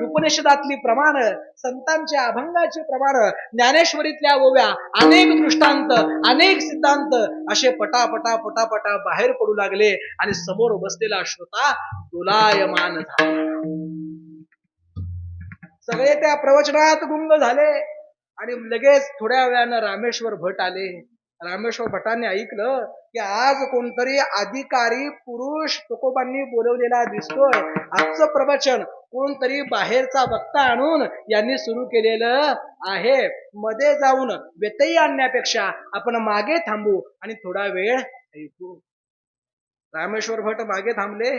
A: उपनिषदातली प्रमाण, संतांच्या अभंगाचे प्रमाण, ज्ञानेश्वरीतल्या ओव्या, अनेक दृष्टांत, अनेक सिद्धांत असे पटापटा पटापटा बाहेर पडू लागले आणि समोर बसलेला श्रोता दोलायमान झाला. सगळे त्या प्रवचनात गुंग झाले आणि लगेच थोड्या वेळानं रामेश्वर भट आले. रामेश्वर भटांनी ऐकलं की आज कोणतरी अधिकारी पुरुष तुकोबांनी बोलवलेला दिसतोय. आजचं प्रवचन कोणतरी बाहेरचा वक्ता आणून यांनी सुरू केलेलं आहे. मध्ये जाऊन व्यत्यय आणण्यापेक्षा आपण मागे थांबू आणि थोडा वेळ ऐकू. रामेश्वर भट मागे थांबले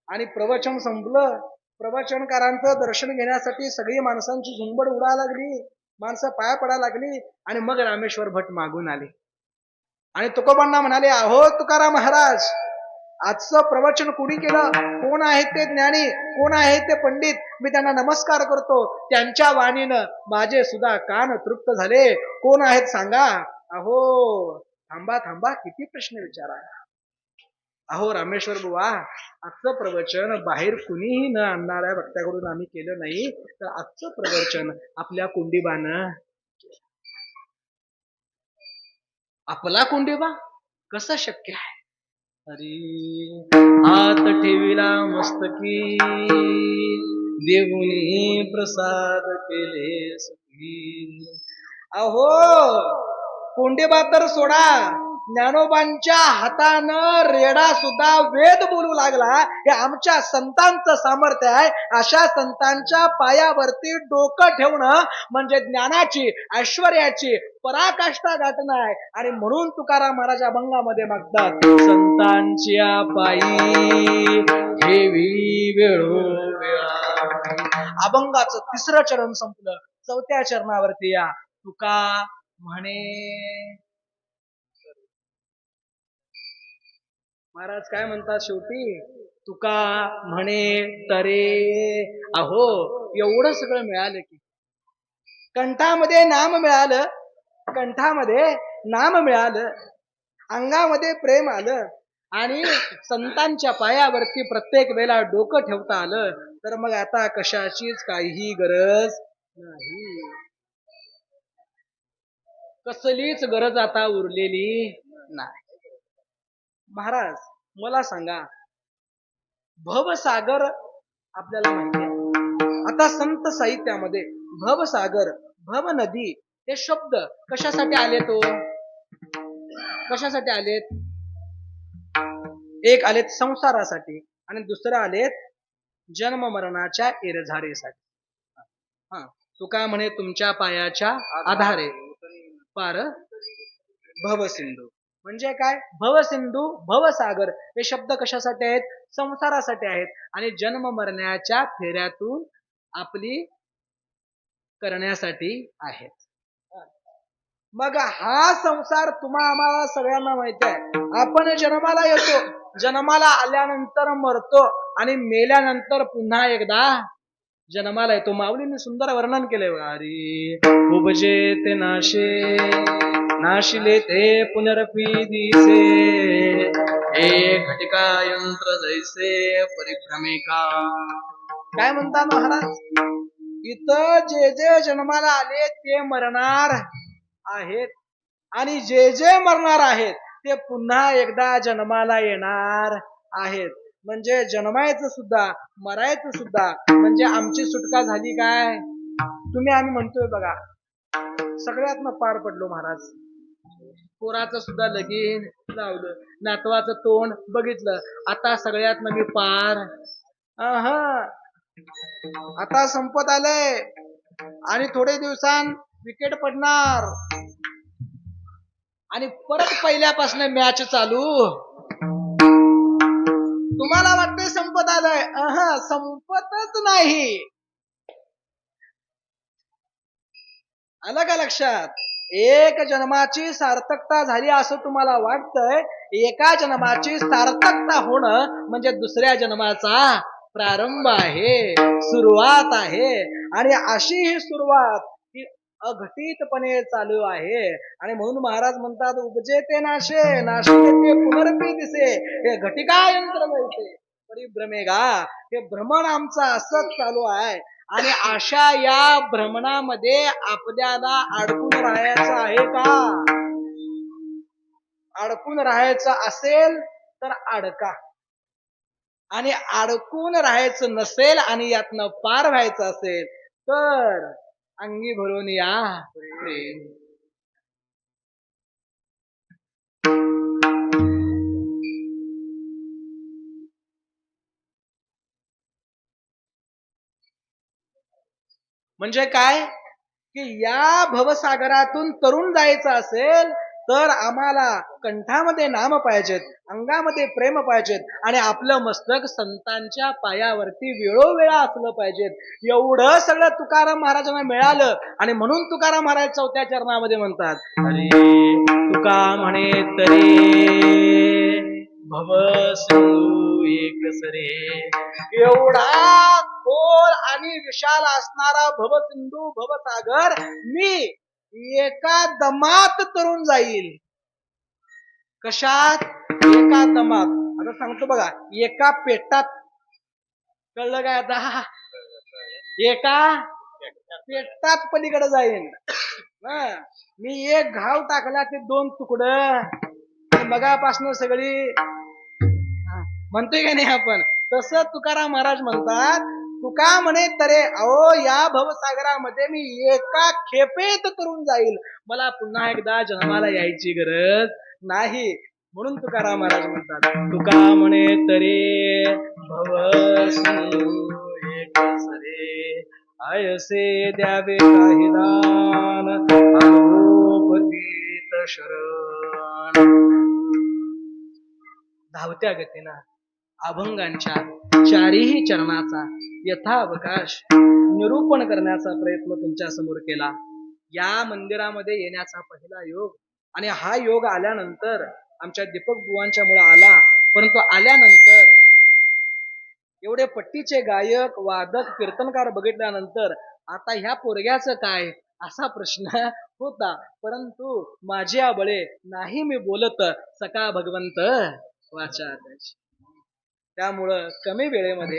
A: आणि प्रवचन संपलं. प्रवचनकारांचं दर्शन घेण्यासाठी सगळी माणसांची झुंबड उडायला लागली, माणसं पाया पडायला लागली आणि मग रामेश्वर भट मागून आले आणि तुकोबांना म्हणाले, अहो तुकाराम महाराज, आजचं प्रवचन कुणी केलं? कोण आहेत ते ज्ञानी, कोण आहेत ते पंडित? मी त्यांना नमस्कार करतो, त्यांच्या वाणीनं माझे सुद्धा कान तृप्त झाले. कोण आहेत सांगा? अहो थांबा थांबा, किती प्रश्न विचारा. अहो रामेश्वर बुवा, आजचं प्रवचन बाहेर कुणीही न आणणाऱ्या वक्त्याकडून आम्ही केलं नाही, तर आजचं प्रवचन आपल्या कोंडीबानं. आपला कोंडीबा कसं शक्य आहे? हरी हात ठेविला मस्तकी, देऊनी प्रसाद केले सुखी. अहो कोंडीबा तर सोडा, ज्ञानोबांच्या हातानं रेडा सुद्धा वेद बोलू लागला. हे आमच्या संतांचं सामर्थ्य आहे. अशा संतांच्या पायावरती डोकं ठेवणं म्हणजे ज्ञानाची, ऐश्वर्याची पराकाष्ठा गाठणं आहे. आणि म्हणून तुकाराम महाराज अभंगामध्ये मागतात, संतांच्या पायी ठेवी वेळोवेळा. अभंगाचं 3रं चरण संपलं. 4थ्या चरणावरती या. तुका म्हणे, महाराज काय म्हणतात शेवटी, तुका म्हणे तरे. अहो एवढं सगळं मिळालं की, कंठामध्ये नाम मिळालं, कंठामध्ये नाम मिळालं, अंगामध्ये प्रेम आलं, आणि संतांच्या पायावरती प्रत्येक वेळेला डोकं ठेवता आलं, तर मग आता कशाचीच काहीही गरज नाही. कसलीच गरज आता उरलेली नाही. महाराज मला सांगा, भवसागर आपल्याला माहिती आहे. आता संत साहित्यामध्ये भवसागर, भव नदी हे शब्द कशासाठी आले? तो कशासाठी आलेत? एक आलेत संसारासाठी आणि दुसरं आलेत जन्म मरणाच्या एरझारीसाठी. तुका म्हणे तुमच्या पायाच्या आधारे पार भवसिंधू. म्हणजे काय? भवसिंधू, भवसागर हे शब्द कशासाठी आहेत? संसारासाठी आहेत. आणि जन्म मरण्याच्या फेऱ्यातून आपली करण्यासाठी आहेत. मग हा संसार तुम्हा आम्हाला सगळ्यांना माहिती आहे. आपण जन्माला येतो, जन्माला आल्यानंतर मरतो, आणि मेल्यानंतर पुन्हा एकदा जन्माला येतो. माऊलींनी सुंदर वर्णन केले. अरे उपजे ते नाशे, नाशिले ते पुनरपी दिसे, हे घटिका यंत्र जैसे परिभ्रमिका. काय म्हणतात महाराज? इथं जे जे जन्माला आले ते मरणार आहेत, आणि जे जे मरणार आहेत ते पुन्हा एकदा जन्माला येणार आहेत. म्हणजे जन्मायचं सुद्धा, मरायचं सुद्धा. म्हणजे आमची सुटका झाली काय? तुम्ही आम्ही म्हणतोय बघा, सगळ्यातनं पार पडलो महाराज. पोराचं सुद्धा लगीन लावलं, नातवाचं तोंड बघितलं, आता सगळ्यातनं मी पार. आता संपत आलंय, आणि थोडे दिवसांत विकेट पडणार, आणि परत पहिल्यापासून मॅच चालू. तुम्हाला वाटतंय संपत आलंय? संपतच नाही. आलं का लक्षात? एक जन्माची सार्थकता झाली असं तुम्हाला वाटतंय. एका जन्माची सार्थकता होणं म्हणजे दुसऱ्या जन्माचा प्रारंभ आहे, सुरुवात आहे. आणि अशी ही सुरुवात ही अघटितपणे चालू आहे. आणि म्हणून महाराज म्हणतात, उपजे ते नाशे, नाशिले ते पुनरपी दिसे, हे घटिका यंत्र जैसे परिभ्रमेगा. हे भ्रमण आमचं असंच चालू आहे. आणि अशा या भ्रमणामध्ये आपल्याला अडकून राहायचं आहे का? अडकून राहायचं असेल तर अडका, आणि अडकून राहायचं नसेल आणि यातनं पार व्हायचं असेल तर अंगी भरून या प्रेम. म्हणजे काय? की या भवसागरातून तरुण जायचं असेल तर आम्हाला कंठामध्ये नाम पाहिजेत, अंगामध्ये प्रेम पाहिजेत, आणि आपलं मस्तक संतांच्या पायावरती वेळोवेळा असलं पाहिजेत. एवढं सगळं तुकाराम महाराजांना मिळालं. आणि म्हणून तुकाराम महाराज 4थ्या चरणामध्ये म्हणतात, अरे तुका म्हणे तरी भव सिंधू एक सरे. एवढा खोल आणि विशाल असणारा भवसिंधू, भवसागर मी एका दमात तरुण जाईल. कशात? एका दमात. आता सांगतो बघा, एका पेटात. कळलं काय आता? एका पेटात पलीकडे जाईन. मी एक घाव टाकला ते 2 तुकडं, मगापासून सगळी म्हणतोय का नाही आपण, तसं तुकाराम महाराज म्हणतात, तुका म्हणे तरे, अहो या भवसागरामध्ये मी एका खेपेत करून जाईल, मला पुन्हा एकदा जन्माला यायची गरज नाही. म्हणून तुकाराम महाराज म्हणतात, तुका म्हणे तरी भव एक सरे, आयसे द्यावे काही दान अनुभूतीत शरण. धावत्या गतीनं अभंगांच्या चारीही चरणाचा यथावकाश निरूपण करण्याचा प्रयत्न तुमच्या समोर केला. या मंदिरामध्ये येण्याचा पहिला योग, आणि हा योग आल्यानंतर आमच्या दीपक बुवांच्या मुळे आला, परंतु आल्यानंतर एवढे पट्टीचे गायक वादक कीर्तनकार बघितल्यानंतर आता ह्या पोरग्याचं काय असा प्रश्न होता. परंतु माझ्या बळे नाही मी बोलत, सका भगवंत वाचा त्याची. त्यामुळं कमी वेळेमध्ये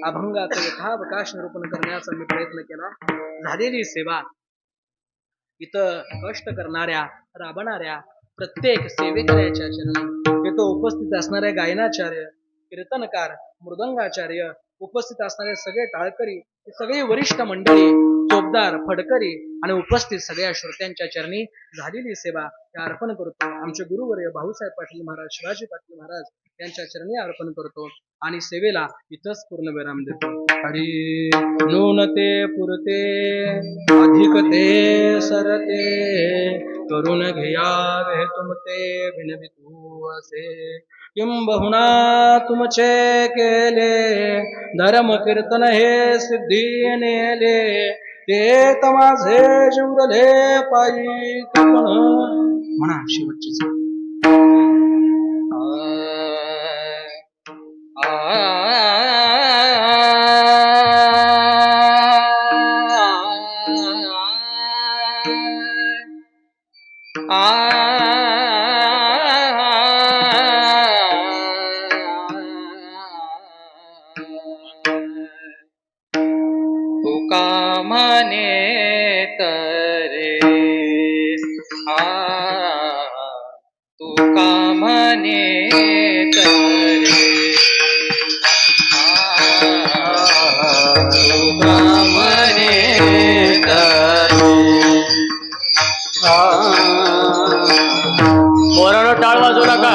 A: अभंगाचं यथावकाश निरूपण करण्याचा मी प्रयत्न केला. झालेली सेवा इथं कष्ट करणाऱ्या राबणाऱ्या प्रत्येक सेवेकऱ्याच्या चरणी, इथं उपस्थित असणाऱ्या गायनाचार्य, कीर्तनकार, मृदंगाचार्य, उपस्थित असणारे सगळे टाळकरी, सगळी वरिष्ठ मंडळी, चोपदार, फडकरी आणि उपस्थित सगळ्या श्रोत्यांच्या चरणी झालेली सेवा अर्पण करतो. आमचे गुरुवर्य भाऊसाहेब पाटील महाराज, शिवाजी पाटील महाराज यांच्या चरणी अर्पण करतो आणि सेवेला इथंच पूर्ण विराम देतो. हरी न्यूनते पुरते अधिक ते सरते, करून घ्यावे तुमते विनवितू असे. किंबहुना तुमचे केले धर्म कीर्तन हे सिद्धी नेले, ते तमाझे जिंकले पायी म्हणा शेवटची.
E: तुका म्हणे तरे तुका म्हणे तरे तुका म्हणे
C: पोरांनो टाळ वाजवू नका.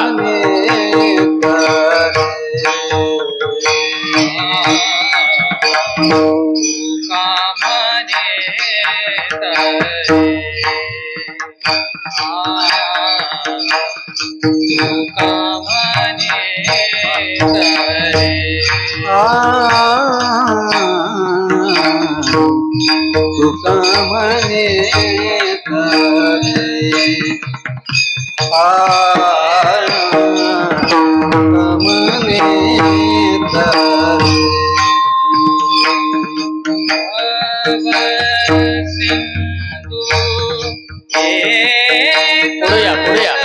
E: तुका म्हणे
C: पुढे या, पुढे या.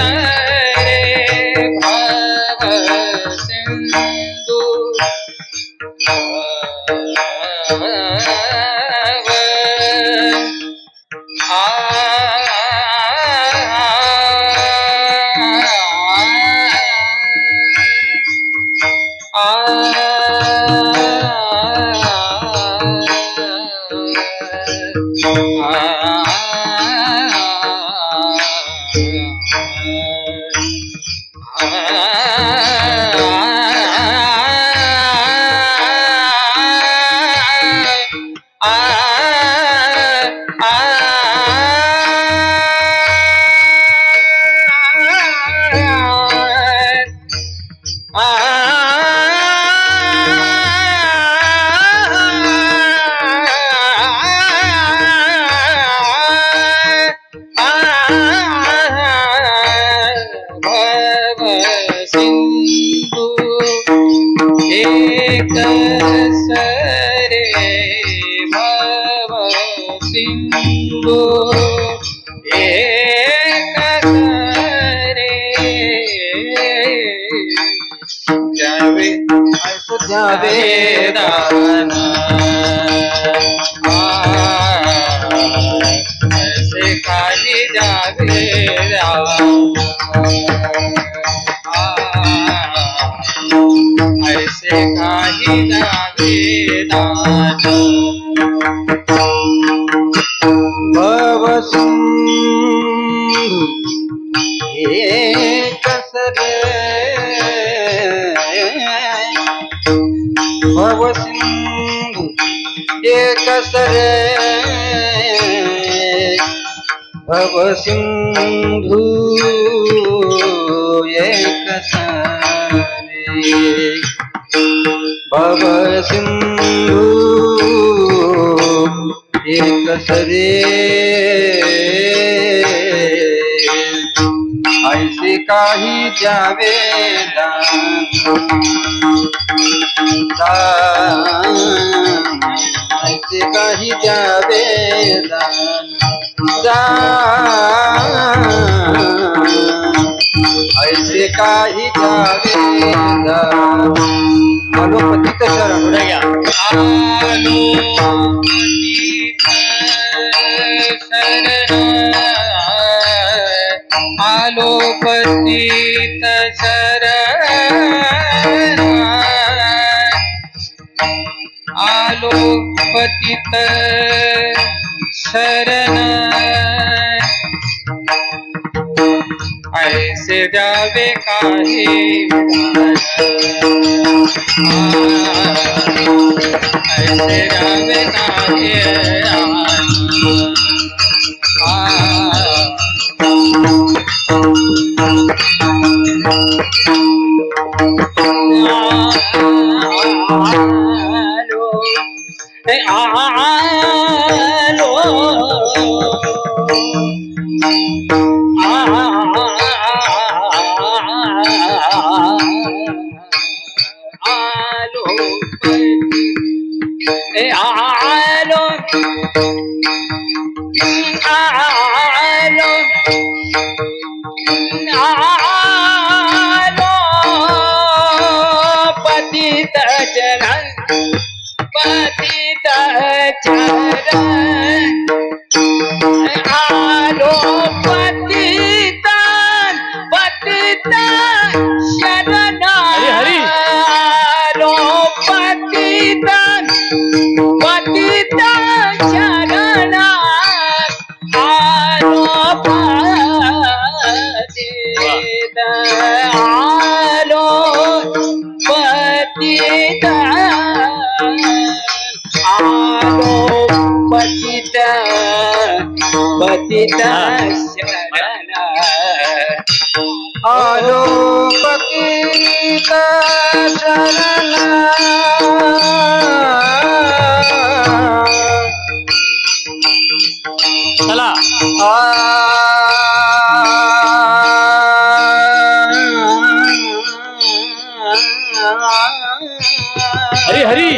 E: ऐसे खाली जावे ऐसे खाली जावे भव सिंधु भवसिंधू एक सरे भवसिंधू एक सरे भवसिंधू एक सरे ऐसे काही द्यावे दान ऐसे काही द्यावे दान ऐसे काही द्यावे दान आलो पतित शरण
C: पुढे घ्या.
E: आलो पतित शरण आलो पतित शरण ऐसे द्यावे काही ऐसे द्यावे काही पतित चरण पतित चरण आलो पतित पतित शरण
C: हरी.
E: आलो पतित पतित शरण आलो पतित आलो पतित आलो पतित पतित शरण आलो पतित शरण
C: चला हरी हरी.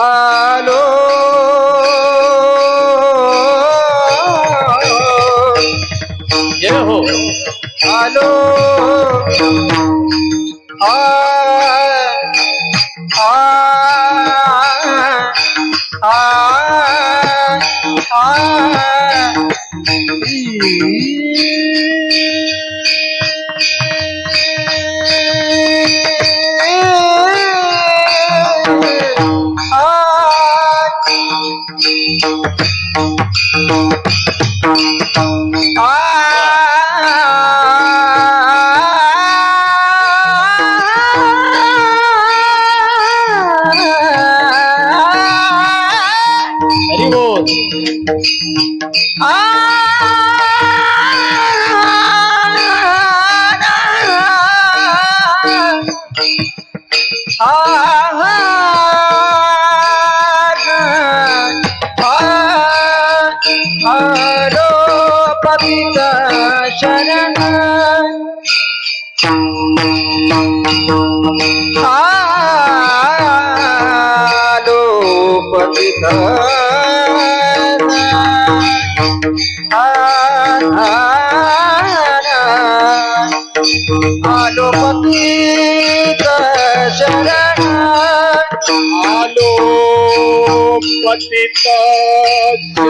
E: आलो
C: ये हो.
E: आलो
C: हरी बोल.
E: आलो पतित शरण आलो पतित आलो पतित शरण आलो
B: पतित शरण